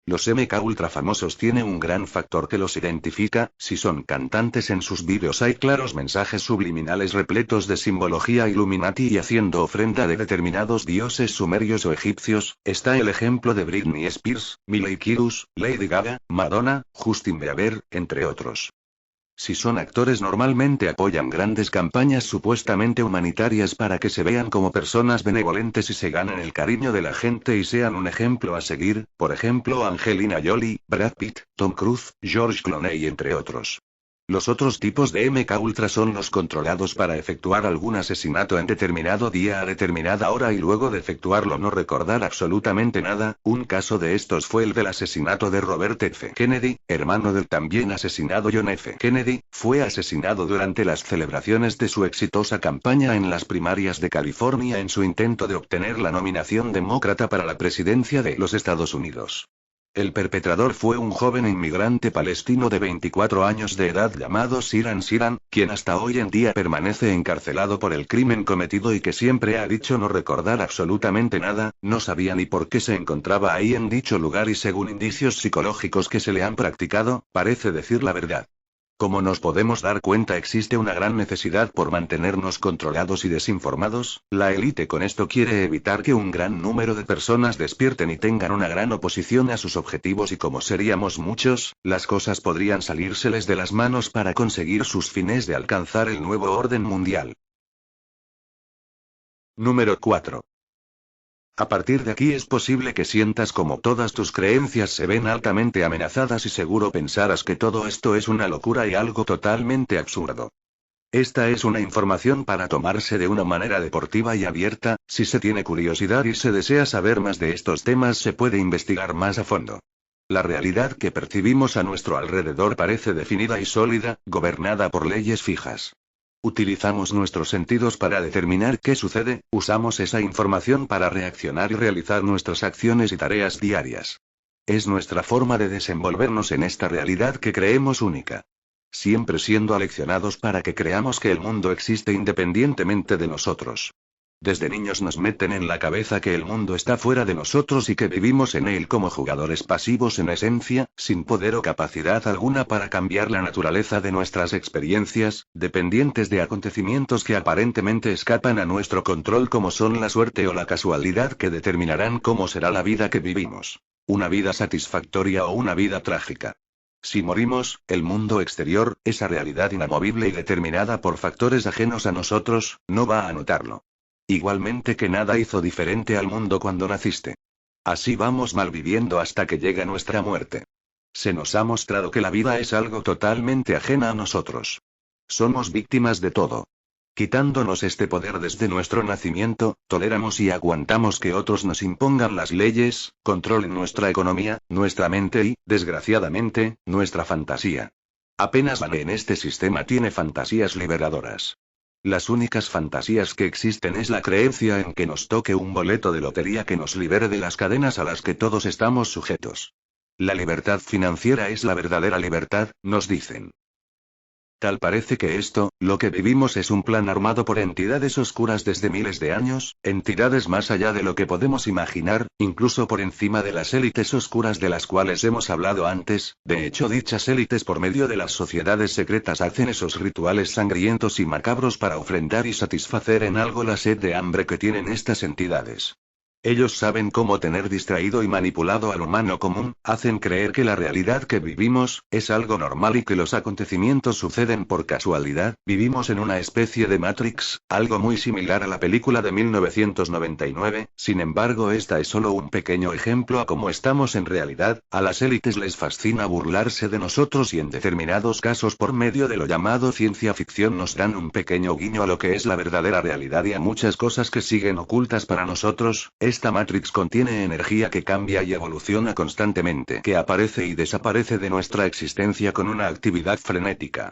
Los MK ultra famosos tienen un gran factor que los identifica: si son cantantes en sus vídeos hay claros mensajes subliminales repletos de simbología Illuminati y haciendo ofrenda de determinados dioses sumerios o egipcios. Está el ejemplo de Britney Spears, Miley Cyrus, Lady Gaga, Madonna, Justin Bieber, entre otros. Si son actores normalmente apoyan grandes campañas supuestamente humanitarias para que se vean como personas benevolentes y se ganen el cariño de la gente y sean un ejemplo a seguir, por ejemplo Angelina Jolie, Brad Pitt, Tom Cruise, George Clooney entre otros. Los otros tipos de MK Ultra son los controlados para efectuar algún asesinato en determinado día a determinada hora y luego de efectuarlo no recordar absolutamente nada. Un caso de estos fue el del asesinato de Robert F. Kennedy, hermano del también asesinado John F. Kennedy. Fue asesinado durante las celebraciones de su exitosa campaña en las primarias de California en su intento de obtener la nominación demócrata para la presidencia de los Estados Unidos. El perpetrador fue un joven inmigrante palestino de 24 años de edad llamado Shiran Shiran, quien hasta hoy en día permanece encarcelado por el crimen cometido y que siempre ha dicho no recordar absolutamente nada, no sabía ni por qué se encontraba ahí en dicho lugar y según indicios psicológicos que se le han practicado, parece decir la verdad. Como nos podemos dar cuenta, existe una gran necesidad por mantenernos controlados y desinformados. La élite con esto quiere evitar que un gran número de personas despierten y tengan una gran oposición a sus objetivos y como seríamos muchos, las cosas podrían salírseles de las manos para conseguir sus fines de alcanzar el nuevo orden mundial. Número 4. A partir de aquí es posible que sientas como todas tus creencias se ven altamente amenazadas y seguro pensarás que todo esto es una locura y algo totalmente absurdo. Esta es una información para tomarse de una manera deportiva y abierta. Si se tiene curiosidad y se desea saber más de estos temas se puede investigar más a fondo. La realidad que percibimos a nuestro alrededor parece definida y sólida, gobernada por leyes fijas. Utilizamos nuestros sentidos para determinar qué sucede, usamos esa información para reaccionar y realizar nuestras acciones y tareas diarias. Es nuestra forma de desenvolvernos en esta realidad que creemos única. Siempre siendo aleccionados para que creamos que el mundo existe independientemente de nosotros. Desde niños nos meten en la cabeza que el mundo está fuera de nosotros y que vivimos en él como jugadores pasivos en esencia, sin poder o capacidad alguna para cambiar la naturaleza de nuestras experiencias, dependientes de acontecimientos que aparentemente escapan a nuestro control como son la suerte o la casualidad que determinarán cómo será la vida que vivimos. Una vida satisfactoria o una vida trágica. Si morimos, el mundo exterior, esa realidad inamovible y determinada por factores ajenos a nosotros, no va a notarlo. Igualmente que nada hizo diferente al mundo cuando naciste. Así vamos malviviendo hasta que llega nuestra muerte. Se nos ha mostrado que la vida es algo totalmente ajena a nosotros. Somos víctimas de todo. Quitándonos este poder desde nuestro nacimiento, toleramos y aguantamos que otros nos impongan las leyes, controlen nuestra economía, nuestra mente y, desgraciadamente, nuestra fantasía. Apenas van en este sistema tiene fantasías liberadoras. Las únicas fantasías que existen es la creencia en que nos toque un boleto de lotería que nos libere de las cadenas a las que todos estamos sujetos. La libertad financiera es la verdadera libertad, nos dicen. Tal parece que esto, lo que vivimos es un plan armado por entidades oscuras desde miles de años, entidades más allá de lo que podemos imaginar, incluso por encima de las élites oscuras de las cuales hemos hablado antes. De hecho, dichas élites por medio de las sociedades secretas hacen esos rituales sangrientos y macabros para ofrendar y satisfacer en algo la sed de hambre que tienen estas entidades. Ellos saben cómo tener distraído y manipulado al humano común, hacen creer que la realidad que vivimos, es algo normal y que los acontecimientos suceden por casualidad. Vivimos en una especie de Matrix, algo muy similar a la película de 1999, sin embargo esta es solo un pequeño ejemplo a cómo estamos en realidad. A las élites les fascina burlarse de nosotros y en determinados casos por medio de lo llamado ciencia ficción nos dan un pequeño guiño a lo que es la verdadera realidad y a muchas cosas que siguen ocultas para nosotros. Esta Matrix contiene energía que cambia y evoluciona constantemente, que aparece y desaparece de nuestra existencia con una actividad frenética.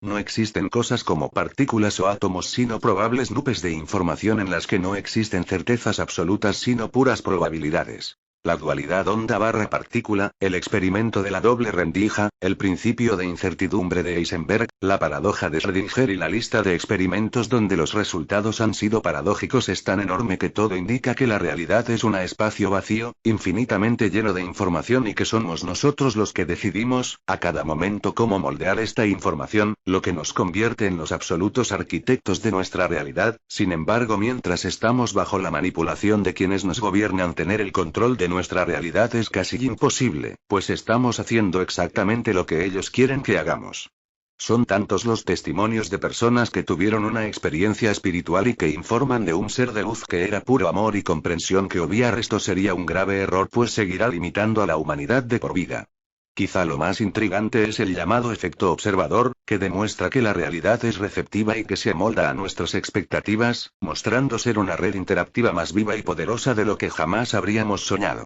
No existen cosas como partículas o átomos sino probables nubes de información en las que no existen certezas absolutas sino puras probabilidades. La dualidad onda-partícula, el experimento de la doble rendija, el principio de incertidumbre de Heisenberg, la paradoja de Schrödinger y la lista de experimentos donde los resultados han sido paradójicos es tan enorme que todo indica que la realidad es un espacio vacío, infinitamente lleno de información y que somos nosotros los que decidimos, a cada momento cómo moldear esta información, lo que nos convierte en los absolutos arquitectos de nuestra realidad. Sin embargo, mientras estamos bajo la manipulación de quienes nos gobiernan, tener el control de nuestra realidad es casi imposible, pues estamos haciendo exactamente lo que ellos quieren que hagamos. Son tantos los testimonios de personas que tuvieron una experiencia espiritual y que informan de un ser de luz que era puro amor y comprensión que obviar esto sería un grave error, pues seguirá limitando a la humanidad de por vida. Quizá lo más intrigante es el llamado efecto observador, que demuestra que la realidad es receptiva y que se amolda a nuestras expectativas, mostrando ser una red interactiva más viva y poderosa de lo que jamás habríamos soñado.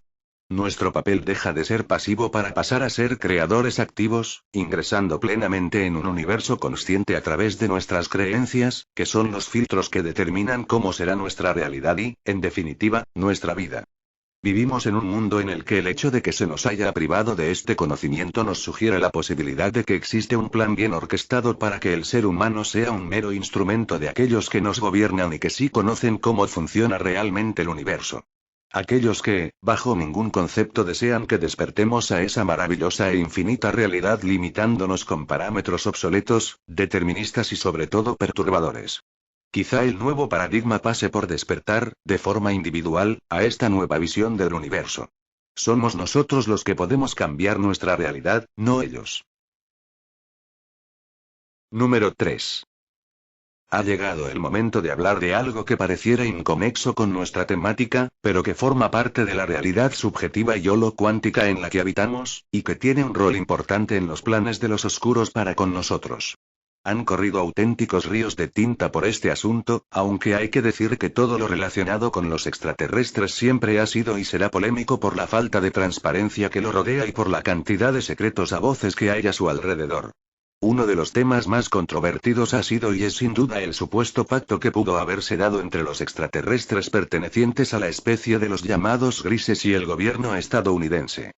Nuestro papel deja de ser pasivo para pasar a ser creadores activos, ingresando plenamente en un universo consciente a través de nuestras creencias, que son los filtros que determinan cómo será nuestra realidad y, en definitiva, nuestra vida. Vivimos en un mundo en el que el hecho de que se nos haya privado de este conocimiento nos sugiere la posibilidad de que existe un plan bien orquestado para que el ser humano sea un mero instrumento de aquellos que nos gobiernan y que sí conocen cómo funciona realmente el universo. Aquellos que, bajo ningún concepto, desean que despertemos a esa maravillosa e infinita realidad limitándonos con parámetros obsoletos, deterministas y sobre todo perturbadores. Quizá el nuevo paradigma pase por despertar, de forma individual, a esta nueva visión del universo. Somos nosotros los que podemos cambiar nuestra realidad, no ellos. Número 3. Ha llegado el momento de hablar de algo que pareciera inconexo con nuestra temática, pero que forma parte de la realidad subjetiva y holocuántica en la que habitamos, y que tiene un rol importante en los planes de los oscuros para con nosotros. Han corrido auténticos ríos de tinta por este asunto, aunque hay que decir que todo lo relacionado con los extraterrestres siempre ha sido y será polémico por la falta de transparencia que lo rodea y por la cantidad de secretos a voces que hay a su alrededor. Uno de los temas más controvertidos ha sido y es sin duda el supuesto pacto que pudo haberse dado entre los extraterrestres pertenecientes a la especie de los llamados grises y el gobierno estadounidense.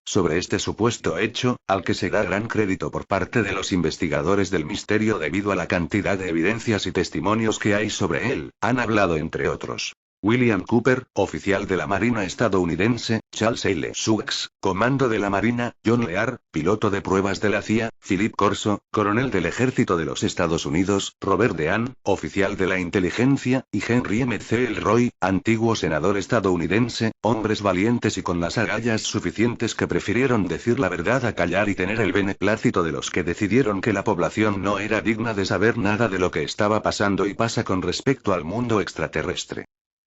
Sobre este supuesto hecho, al que se da gran crédito por parte de los investigadores del misterio debido a la cantidad de evidencias y testimonios que hay sobre él, han hablado entre otros William Cooper, oficial de la Marina estadounidense, Charles L. Suggs, comando de la Marina, John Lear, piloto de pruebas de la CIA, Philip Corso, coronel del Ejército de los Estados Unidos, Robert Dean, oficial de la inteligencia, y Henry M. C. Elroy, antiguo senador estadounidense, hombres valientes y con las agallas suficientes que prefirieron decir la verdad a callar y tener el beneplácito de los que decidieron que la población no era digna de saber nada de lo que estaba pasando y pasa con respecto al mundo extraterrestre.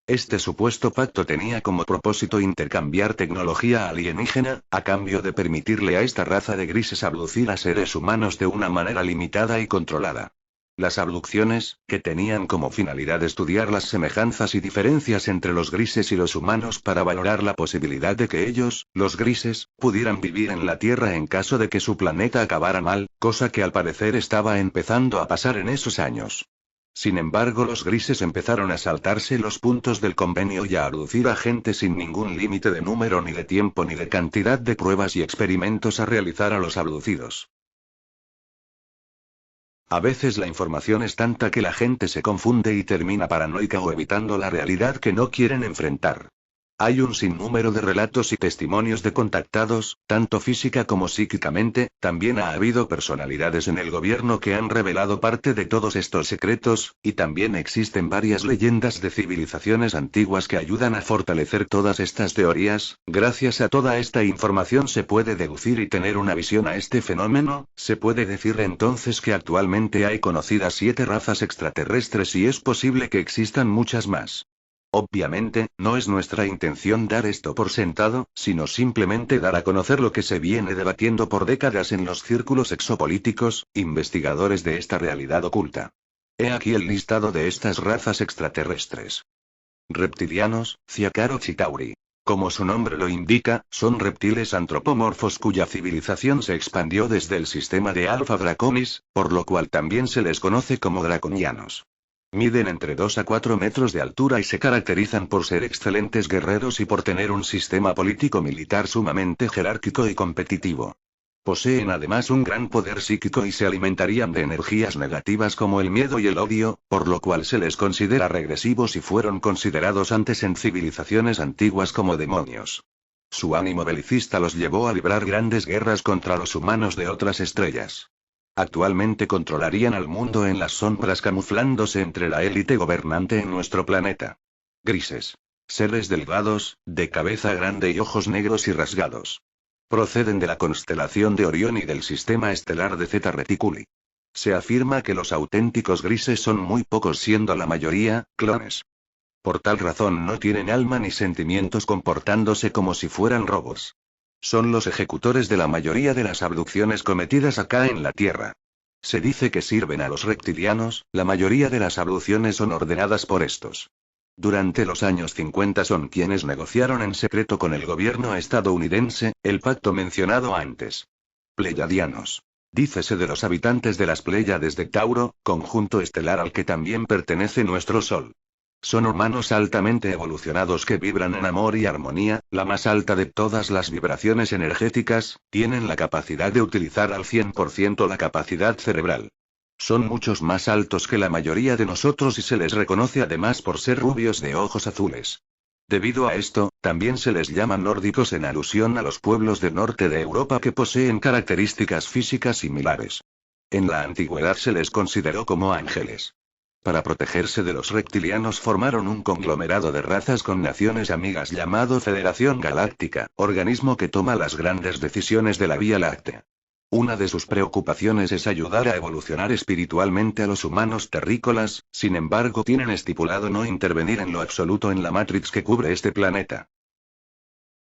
Este supuesto pacto tenía como propósito intercambiar tecnología alienígena, a cambio de permitirle a esta raza de grises abducir a seres humanos de una manera limitada y controlada. Las abducciones, que tenían como finalidad estudiar las semejanzas y diferencias entre los grises y los humanos para valorar la posibilidad de que ellos, los grises, pudieran vivir en la Tierra en caso de que su planeta acabara mal, cosa que al parecer estaba empezando a pasar en esos años. Sin embargo, los grises empezaron a saltarse los puntos del convenio y a abducir a gente sin ningún límite de número ni de tiempo ni de cantidad de pruebas y experimentos a realizar a los abducidos. A veces la información es tanta que la gente se confunde y termina paranoica o evitando la realidad que no quieren enfrentar. Hay un sinnúmero de relatos y testimonios de contactados, tanto física como psíquicamente. También ha habido personalidades en el gobierno que han revelado parte de todos estos secretos, y también existen varias leyendas de civilizaciones antiguas que ayudan a fortalecer todas estas teorías. Gracias a toda esta información se puede deducir y tener una visión a este fenómeno. Se puede decir entonces que actualmente hay conocidas 7 razas extraterrestres y es posible que existan muchas más. Obviamente, no es nuestra intención dar esto por sentado, sino simplemente dar a conocer lo que se viene debatiendo por décadas en los círculos exopolíticos, investigadores de esta realidad oculta. He aquí el listado de estas razas extraterrestres. Reptilianos, Ciacaro Chitauri. Como su nombre lo indica, son reptiles antropomorfos cuya civilización se expandió desde el sistema de Alpha Draconis, por lo cual también se les conoce como draconianos. Miden entre 2 a 4 metros de altura y se caracterizan por ser excelentes guerreros y por tener un sistema político-militar sumamente jerárquico y competitivo. Poseen además un gran poder psíquico y se alimentarían de energías negativas como el miedo y el odio, por lo cual se les considera regresivos y fueron considerados antes en civilizaciones antiguas como demonios. Su ánimo belicista los llevó a librar grandes guerras contra los humanos de otras estrellas. Actualmente controlarían al mundo en las sombras camuflándose entre la élite gobernante en nuestro planeta. Grises. Seres delgados, de cabeza grande y ojos negros y rasgados. Proceden de la constelación de Orión y del sistema estelar de Zeta Reticuli. Se afirma que los auténticos grises son muy pocos siendo la mayoría, clones. Por tal razón no tienen alma ni sentimientos comportándose como si fueran robots. Son los ejecutores de la mayoría de las abducciones cometidas acá en la Tierra. Se dice que sirven a los reptilianos, la mayoría de las abducciones son ordenadas por estos. Durante los años 50 son quienes negociaron en secreto con el gobierno estadounidense, el pacto mencionado antes. Pleiadianos. Dícese de los habitantes de las Pléyades de Tauro, conjunto estelar al que también pertenece nuestro Sol. Son humanos altamente evolucionados que vibran en amor y armonía, la más alta de todas las vibraciones energéticas, tienen la capacidad de utilizar al 100% la capacidad cerebral. Son muchos más altos que la mayoría de nosotros y se les reconoce además por ser rubios de ojos azules. Debido a esto, también se les llama nórdicos en alusión a los pueblos del norte de Europa que poseen características físicas similares. En la antigüedad se les consideró como ángeles. Para protegerse de los reptilianos formaron un conglomerado de razas con naciones amigas llamado Federación Galáctica, organismo que toma las grandes decisiones de la Vía Láctea. Una de sus preocupaciones es ayudar a evolucionar espiritualmente a los humanos terrícolas, sin embargo tienen estipulado no intervenir en lo absoluto en la Matrix que cubre este planeta.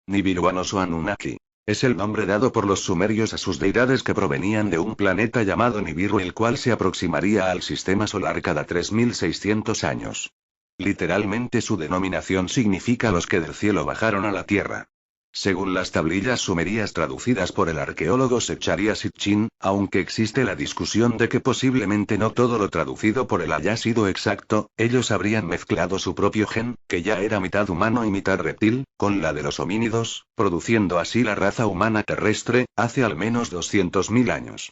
Nibiruanos o Anunnaki. Es el nombre dado por los sumerios a sus deidades que provenían de un planeta llamado Nibiru, el cual se aproximaría al sistema solar cada 3600 años. Literalmente su denominación significa los que del cielo bajaron a la tierra. Según las tablillas sumerias traducidas por el arqueólogo Secharia Sitchin, aunque existe la discusión de que posiblemente no todo lo traducido por él haya sido exacto, ellos habrían mezclado su propio gen, que ya era mitad humano y mitad reptil, con la de los homínidos, produciendo así la raza humana terrestre, hace al menos 200.000 años.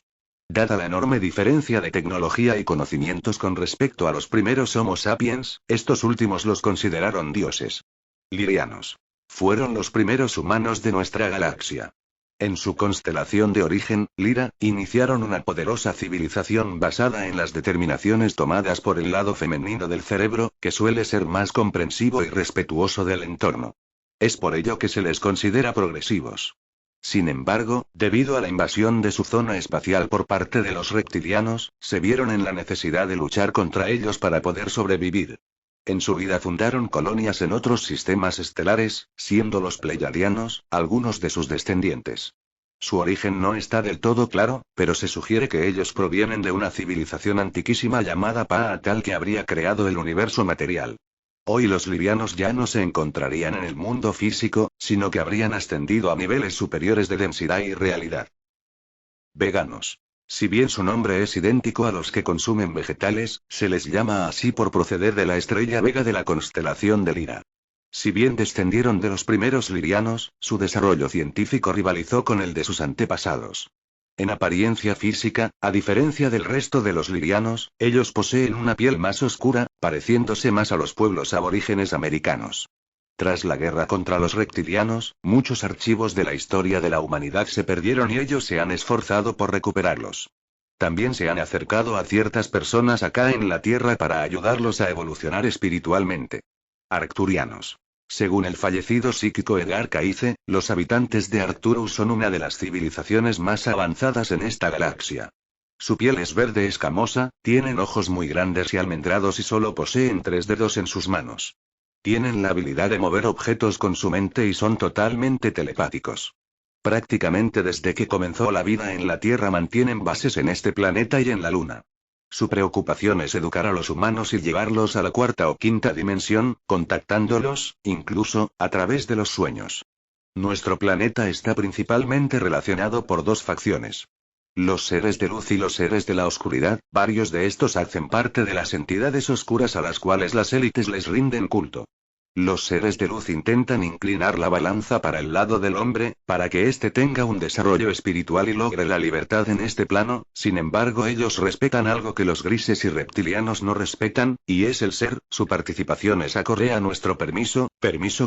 Dada la enorme diferencia de tecnología y conocimientos con respecto a los primeros Homo sapiens, estos últimos los consideraron dioses. Lirianos. Fueron los primeros humanos de nuestra galaxia. En su constelación de origen, Lira, iniciaron una poderosa civilización basada en las determinaciones tomadas por el lado femenino del cerebro, que suele ser más comprensivo y respetuoso del entorno. Es por ello que se les considera progresivos. Sin embargo, debido a la invasión de su zona espacial por parte de los reptilianos, se vieron en la necesidad de luchar contra ellos para poder sobrevivir. En su vida fundaron colonias en otros sistemas estelares, siendo los pleiadianos algunos de sus descendientes. Su origen no está del todo claro, pero se sugiere que ellos provienen de una civilización antiquísima llamada Paatal que habría creado el universo material. Hoy los livianos ya no se encontrarían en el mundo físico, sino que habrían ascendido a niveles superiores de densidad y realidad. Veganos. Si bien su nombre es idéntico a los que consumen vegetales, se les llama así por proceder de la estrella Vega de la constelación de Lira. Si bien descendieron de los primeros lirianos, su desarrollo científico rivalizó con el de sus antepasados. En apariencia física, a diferencia del resto de los lirianos, ellos poseen una piel más oscura, pareciéndose más a los pueblos aborígenes americanos. Tras la guerra contra los reptilianos, muchos archivos de la historia de la humanidad se perdieron y ellos se han esforzado por recuperarlos. También se han acercado a ciertas personas acá en la Tierra para ayudarlos a evolucionar espiritualmente. Arcturianos. Según el fallecido psíquico Edgar Cayce, los habitantes de Arcturus son una de las civilizaciones más avanzadas en esta galaxia. Su piel es verde escamosa, tienen ojos muy grandes y almendrados y solo poseen 3 dedos en sus manos. Tienen la habilidad de mover objetos con su mente y son totalmente telepáticos. Prácticamente desde que comenzó la vida en la Tierra mantienen bases en este planeta y en la Luna. Su preocupación es educar a los humanos y llevarlos a la 4ª o 5ª dimensión, contactándolos, incluso, a través de los sueños. Nuestro planeta está principalmente relacionado por 2 facciones. Los seres de luz y los seres de la oscuridad, varios de estos hacen parte de las entidades oscuras a las cuales las élites les rinden culto. Los seres de luz intentan inclinar la balanza para el lado del hombre, para que éste tenga un desarrollo espiritual y logre la libertad en este plano. Sin embargo, ellos respetan algo que los grises y reptilianos no respetan, y es el ser. Su participación es acorde a nuestro permiso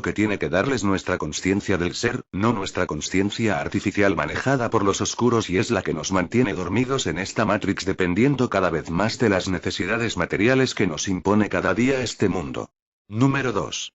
que tiene que darles nuestra consciencia del ser, no nuestra consciencia artificial manejada por los oscuros, y es la que nos mantiene dormidos en esta Matrix, dependiendo cada vez más de las necesidades materiales que nos impone cada día este mundo. Número 2.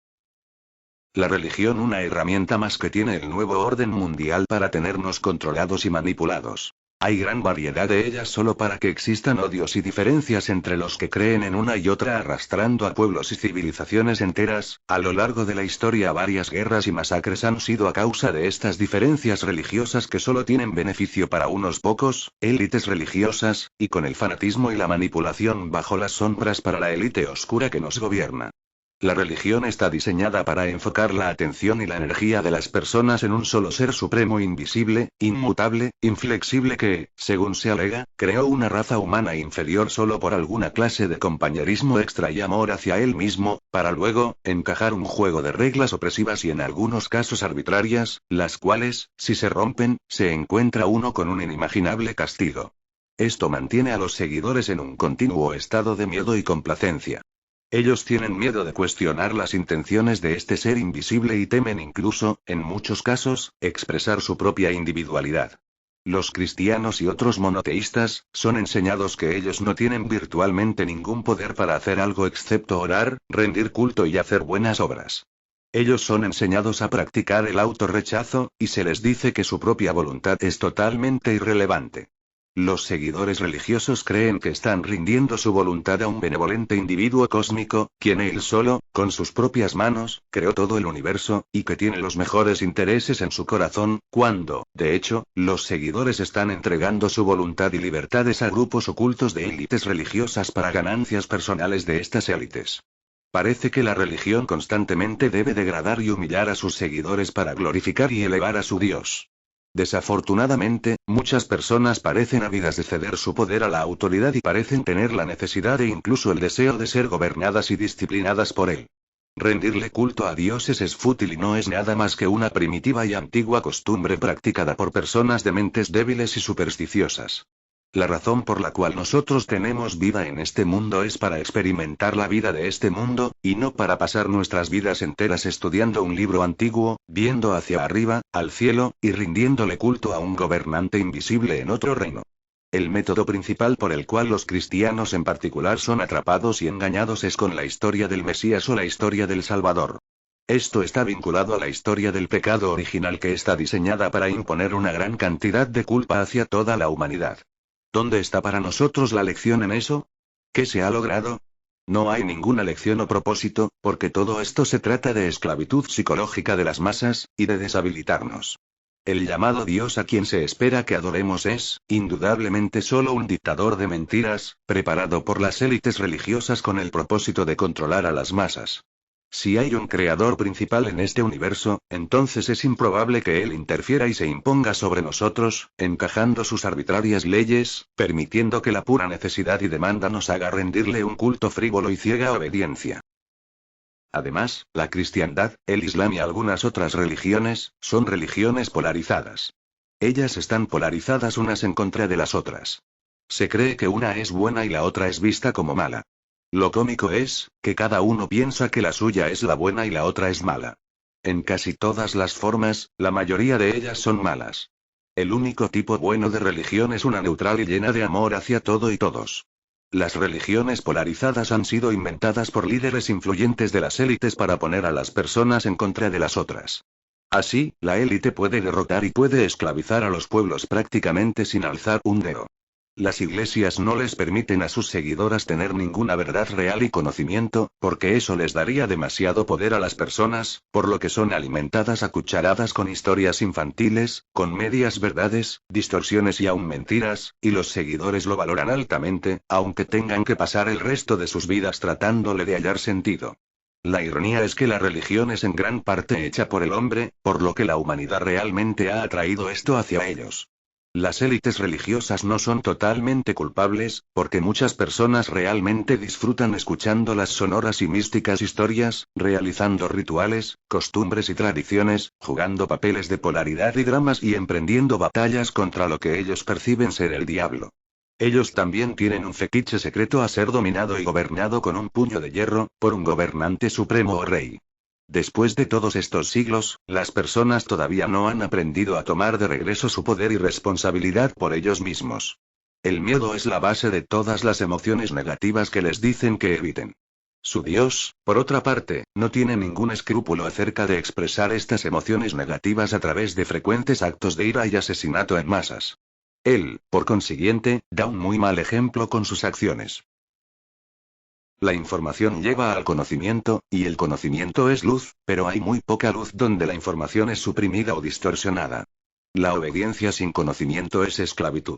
La religión, una herramienta más que tiene el nuevo orden mundial para tenernos controlados y manipulados. Hay gran variedad de ellas solo para que existan odios y diferencias entre los que creen en una y otra, arrastrando a pueblos y civilizaciones enteras. A lo largo de la historia, varias guerras y masacres han sido a causa de estas diferencias religiosas que solo tienen beneficio para unos pocos, élites religiosas, y con el fanatismo y la manipulación bajo las sombras para la élite oscura que nos gobierna. La religión está diseñada para enfocar la atención y la energía de las personas en un solo ser supremo, invisible, inmutable, inflexible que, según se alega, creó una raza humana inferior solo por alguna clase de compañerismo extra y amor hacia él mismo, para luego encajar un juego de reglas opresivas y en algunos casos arbitrarias, las cuales, si se rompen, se encuentra uno con un inimaginable castigo. Esto mantiene a los seguidores en un continuo estado de miedo y complacencia. Ellos tienen miedo de cuestionar las intenciones de este ser invisible y temen incluso, en muchos casos, expresar su propia individualidad. Los cristianos y otros monoteístas son enseñados que ellos no tienen virtualmente ningún poder para hacer algo excepto orar, rendir culto y hacer buenas obras. Ellos son enseñados a practicar el autorrechazo, y se les dice que su propia voluntad es totalmente irrelevante. Los seguidores religiosos creen que están rindiendo su voluntad a un benevolente individuo cósmico, quien él solo, con sus propias manos, creó todo el universo, y que tiene los mejores intereses en su corazón, cuando, de hecho, los seguidores están entregando su voluntad y libertades a grupos ocultos de élites religiosas para ganancias personales de estas élites. Parece que la religión constantemente debe degradar y humillar a sus seguidores para glorificar y elevar a su Dios. Desafortunadamente, muchas personas parecen ávidas de ceder su poder a la autoridad y parecen tener la necesidad e incluso el deseo de ser gobernadas y disciplinadas por él. Rendirle culto a dioses es fútil y no es nada más que una primitiva y antigua costumbre practicada por personas de mentes débiles y supersticiosas. La razón por la cual nosotros tenemos vida en este mundo es para experimentar la vida de este mundo, y no para pasar nuestras vidas enteras estudiando un libro antiguo, viendo hacia arriba, al cielo, y rindiéndole culto a un gobernante invisible en otro reino. El método principal por el cual los cristianos en particular son atrapados y engañados es con la historia del Mesías o la historia del Salvador. Esto está vinculado a la historia del pecado original que está diseñada para imponer una gran cantidad de culpa hacia toda la humanidad. ¿Dónde está para nosotros la lección en eso? ¿Qué se ha logrado? No hay ninguna lección o propósito, porque todo esto se trata de esclavitud psicológica de las masas, y de deshabilitarnos. El llamado Dios a quien se espera que adoremos es, indudablemente, solo un dictador de mentiras, preparado por las élites religiosas con el propósito de controlar a las masas. Si hay un creador principal en este universo, entonces es improbable que él interfiera y se imponga sobre nosotros, encajando sus arbitrarias leyes, permitiendo que la pura necesidad y demanda nos haga rendirle un culto frívolo y ciega obediencia. Además, la cristiandad, el islam y algunas otras religiones, son religiones polarizadas. Ellas están polarizadas unas en contra de las otras. Se cree que una es buena y la otra es vista como mala. Lo cómico es, que cada uno piensa que la suya es la buena y la otra es mala. En casi todas las formas, la mayoría de ellas son malas. El único tipo bueno de religión es una neutral y llena de amor hacia todo y todos. Las religiones polarizadas han sido inventadas por líderes influyentes de las élites para poner a las personas en contra de las otras. Así, la élite puede derrotar y puede esclavizar a los pueblos prácticamente sin alzar un dedo. Las iglesias no les permiten a sus seguidoras tener ninguna verdad real y conocimiento, porque eso les daría demasiado poder a las personas, por lo que son alimentadas a cucharadas con historias infantiles, con medias verdades, distorsiones y aún mentiras, y los seguidores lo valoran altamente, aunque tengan que pasar el resto de sus vidas tratándole de hallar sentido. La ironía es que la religión es en gran parte hecha por el hombre, por lo que la humanidad realmente ha atraído esto hacia ellos. Las élites religiosas no son totalmente culpables, porque muchas personas realmente disfrutan escuchando las sonoras y místicas historias, realizando rituales, costumbres y tradiciones, jugando papeles de polaridad y dramas y emprendiendo batallas contra lo que ellos perciben ser el diablo. Ellos también tienen un fetiche secreto a ser dominado y gobernado con un puño de hierro, por un gobernante supremo o rey. Después de todos estos siglos, las personas todavía no han aprendido a tomar de regreso su poder y responsabilidad por ellos mismos. El miedo es la base de todas las emociones negativas que les dicen que eviten. Su Dios, por otra parte, no tiene ningún escrúpulo acerca de expresar estas emociones negativas a través de frecuentes actos de ira y asesinato en masas. Él, por consiguiente, da un muy mal ejemplo con sus acciones. La información lleva al conocimiento, y el conocimiento es luz, pero hay muy poca luz donde la información es suprimida o distorsionada. La obediencia sin conocimiento es esclavitud.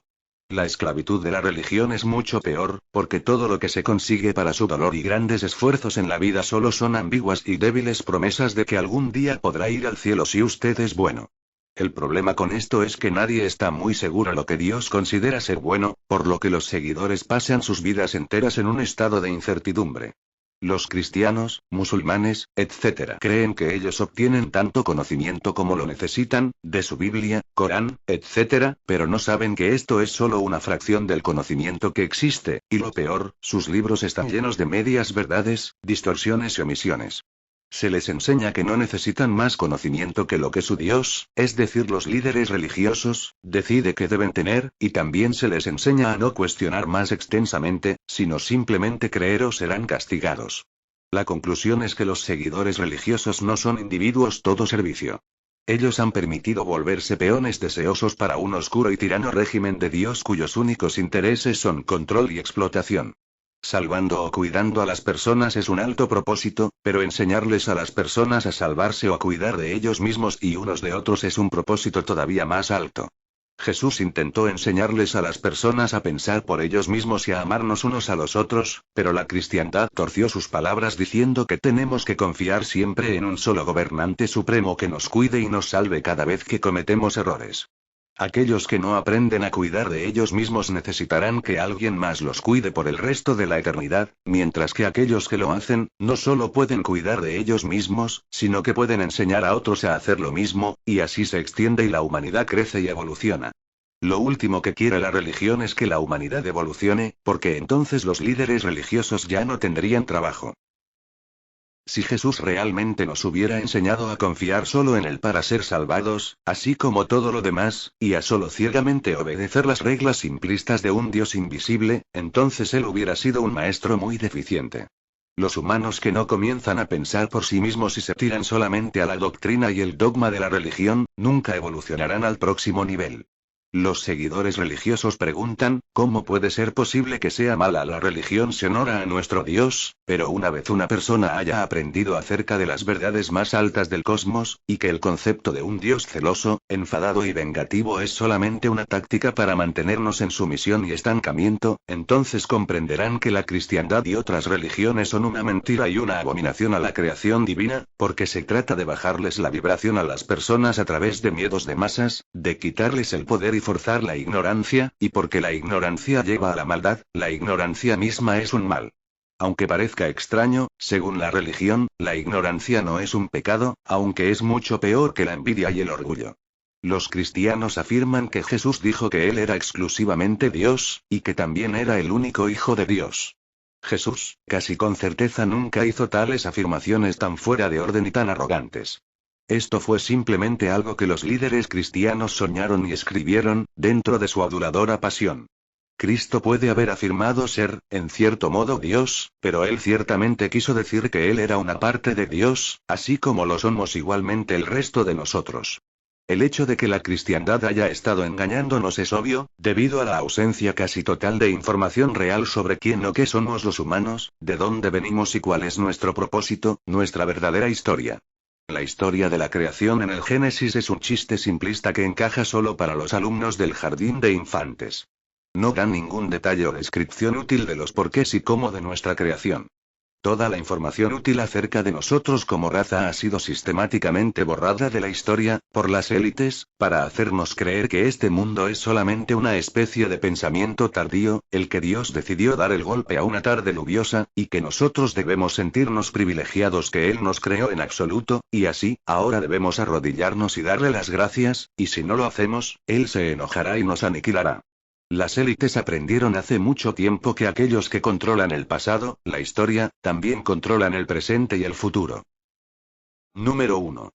La esclavitud de la religión es mucho peor, porque todo lo que se consigue para su dolor y grandes esfuerzos en la vida solo son ambiguas y débiles promesas de que algún día podrá ir al cielo si usted es bueno. El problema con esto es que nadie está muy seguro lo que Dios considera ser bueno, por lo que los seguidores pasan sus vidas enteras en un estado de incertidumbre. Los cristianos, musulmanes, etc. creen que ellos obtienen tanto conocimiento como lo necesitan, de su Biblia, Corán, etc., pero no saben que esto es solo una fracción del conocimiento que existe, y lo peor, sus libros están llenos de medias verdades, distorsiones y omisiones. Se les enseña que no necesitan más conocimiento que lo que su Dios, es decir, los líderes religiosos, decide que deben tener, y también se les enseña a no cuestionar más extensamente, sino simplemente creer o serán castigados. La conclusión es que los seguidores religiosos no son individuos todo servicio. Ellos han permitido volverse peones deseosos para un oscuro y tirano régimen de Dios cuyos únicos intereses son control y explotación. Salvando o cuidando a las personas es un alto propósito, pero enseñarles a las personas a salvarse o a cuidar de ellos mismos y unos de otros es un propósito todavía más alto. Jesús intentó enseñarles a las personas a pensar por ellos mismos y a amarnos unos a los otros, pero la cristiandad torció sus palabras diciendo que tenemos que confiar siempre en un solo gobernante supremo que nos cuide y nos salve cada vez que cometemos errores. Aquellos que no aprenden a cuidar de ellos mismos necesitarán que alguien más los cuide por el resto de la eternidad, mientras que aquellos que lo hacen, no solo pueden cuidar de ellos mismos, sino que pueden enseñar a otros a hacer lo mismo, y así se extiende y la humanidad crece y evoluciona. Lo último que quiere la religión es que la humanidad evolucione, porque entonces los líderes religiosos ya no tendrían trabajo. Si Jesús realmente nos hubiera enseñado a confiar solo en Él para ser salvados, así como todo lo demás, y a solo ciegamente obedecer las reglas simplistas de un Dios invisible, entonces Él hubiera sido un maestro muy deficiente. Los humanos que no comienzan a pensar por sí mismos y se tiran solamente a la doctrina y el dogma de la religión, nunca evolucionarán al próximo nivel. Los seguidores religiosos preguntan, ¿cómo puede ser posible que sea mala la religión si honra a nuestro Dios? Pero una vez una persona haya aprendido acerca de las verdades más altas del cosmos, y que el concepto de un Dios celoso, enfadado y vengativo es solamente una táctica para mantenernos en sumisión y estancamiento, entonces comprenderán que la cristiandad y otras religiones son una mentira y una abominación a la creación divina, porque se trata de bajarles la vibración a las personas a través de miedos de masas, de quitarles el poder y forzar la ignorancia, y porque la ignorancia lleva a la maldad, la ignorancia misma es un mal. Aunque parezca extraño, según la religión, la ignorancia no es un pecado, aunque es mucho peor que la envidia y el orgullo. Los cristianos afirman que Jesús dijo que Él era exclusivamente Dios, y que también era el único Hijo de Dios. Jesús, casi con certeza nunca hizo tales afirmaciones tan fuera de orden y tan arrogantes. Esto fue simplemente algo que los líderes cristianos soñaron y escribieron, dentro de su aduladora pasión. Cristo puede haber afirmado ser, en cierto modo, Dios, pero Él ciertamente quiso decir que Él era una parte de Dios, así como lo somos igualmente el resto de nosotros. El hecho de que la cristiandad haya estado engañándonos es obvio, debido a la ausencia casi total de información real sobre quién o qué somos los humanos, de dónde venimos y cuál es nuestro propósito, nuestra verdadera historia. La historia de la creación en el Génesis es un chiste simplista que encaja solo para los alumnos del jardín de infantes. No dan ningún detalle o descripción útil de los porqués y cómo de nuestra creación. Toda la información útil acerca de nosotros como raza ha sido sistemáticamente borrada de la historia, por las élites, para hacernos creer que este mundo es solamente una especie de pensamiento tardío, el que Dios decidió dar el golpe a una tarde lluviosa, y que nosotros debemos sentirnos privilegiados que Él nos creó en absoluto, y así, ahora debemos arrodillarnos y darle las gracias, y si no lo hacemos, Él se enojará y nos aniquilará. Las élites aprendieron hace mucho tiempo que aquellos que controlan el pasado, la historia, también controlan el presente y el futuro. Número 1.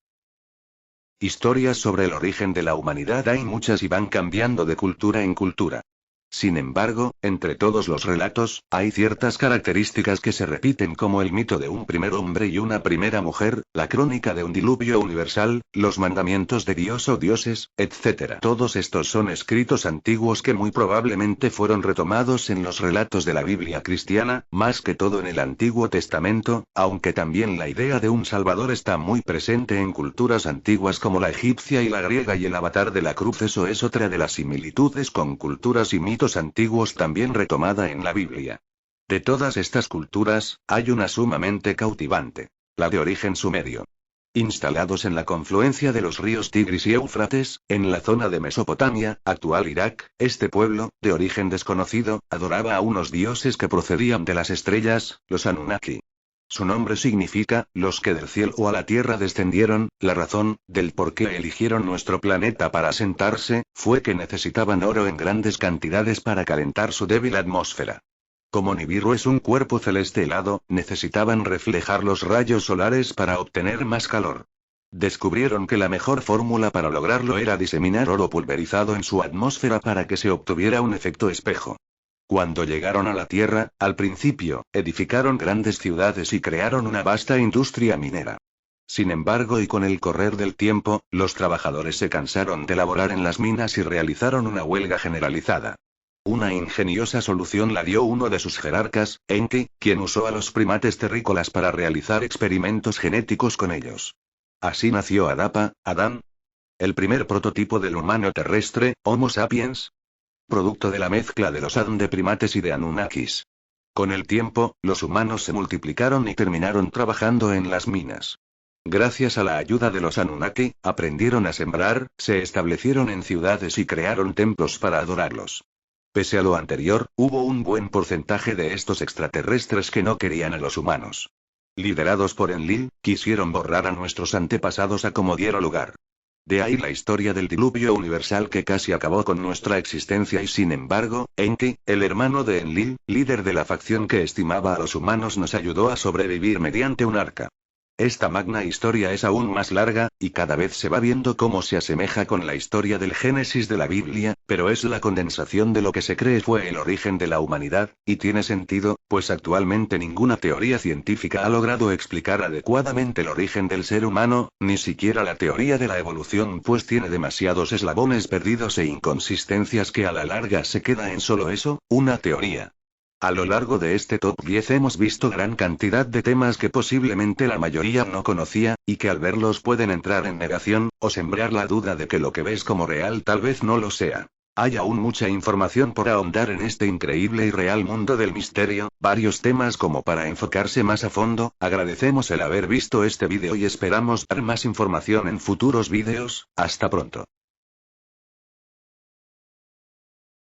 Historias sobre el origen de la humanidad hay muchas y van cambiando de cultura en cultura. Sin embargo, entre todos los relatos, hay ciertas características que se repiten como el mito de un primer hombre y una primera mujer, la crónica de un diluvio universal, los mandamientos de Dios o dioses, etc. Todos estos son escritos antiguos que muy probablemente fueron retomados en los relatos de la Biblia cristiana, más que todo en el Antiguo Testamento, aunque también la idea de un Salvador está muy presente en culturas antiguas como la egipcia y la griega, y el avatar de la cruz. Eso es otra de las similitudes con culturas y mitos antiguos también retomada en la Biblia. De todas estas culturas, hay una sumamente cautivante, la de origen sumerio. Instalados en la confluencia de los ríos Tigris y Éufrates, en la zona de Mesopotamia, actual Irak, este pueblo, de origen desconocido, adoraba a unos dioses que procedían de las estrellas, los Anunnaki. Su nombre significa, los que del cielo a la tierra descendieron. La razón, del por qué eligieron nuestro planeta para asentarse, fue que necesitaban oro en grandes cantidades para calentar su débil atmósfera. Como Nibiru es un cuerpo celeste helado, necesitaban reflejar los rayos solares para obtener más calor. Descubrieron que la mejor fórmula para lograrlo era diseminar oro pulverizado en su atmósfera para que se obtuviera un efecto espejo. Cuando llegaron a la Tierra, al principio, edificaron grandes ciudades y crearon una vasta industria minera. Sin embargo, y con el correr del tiempo, los trabajadores se cansaron de laborar en las minas y realizaron una huelga generalizada. Una ingeniosa solución la dio uno de sus jerarcas, Enki, quien usó a los primates terrícolas para realizar experimentos genéticos con ellos. Así nació Adán, el primer prototipo del humano terrestre, Homo sapiens, producto de la mezcla de los Adán de primates y de Anunnakis. Con el tiempo, los humanos se multiplicaron y terminaron trabajando en las minas. Gracias a la ayuda de los Anunnaki, aprendieron a sembrar, se establecieron en ciudades y crearon templos para adorarlos. Pese a lo anterior, hubo un buen porcentaje de estos extraterrestres que no querían a los humanos. Liderados por Enlil, quisieron borrar a nuestros antepasados a como diera lugar. De ahí la historia del diluvio universal que casi acabó con nuestra existencia, y sin embargo, Enki, el hermano de Enlil, líder de la facción que estimaba a los humanos, nos ayudó a sobrevivir mediante un arca. Esta magna historia es aún más larga, y cada vez se va viendo cómo se asemeja con la historia del Génesis de la Biblia, pero es la condensación de lo que se cree fue el origen de la humanidad, y tiene sentido, pues actualmente ninguna teoría científica ha logrado explicar adecuadamente el origen del ser humano, ni siquiera la teoría de la evolución, pues tiene demasiados eslabones perdidos e inconsistencias que a la larga se queda en solo eso, una teoría. A lo largo de este top 10 hemos visto gran cantidad de temas que posiblemente la mayoría no conocía, y que al verlos pueden entrar en negación, o sembrar la duda de que lo que ves como real tal vez no lo sea. Hay aún mucha información por ahondar en este increíble y real mundo del misterio, varios temas como para enfocarse más a fondo. Agradecemos el haber visto este vídeo y esperamos dar más información en futuros vídeos. Hasta pronto.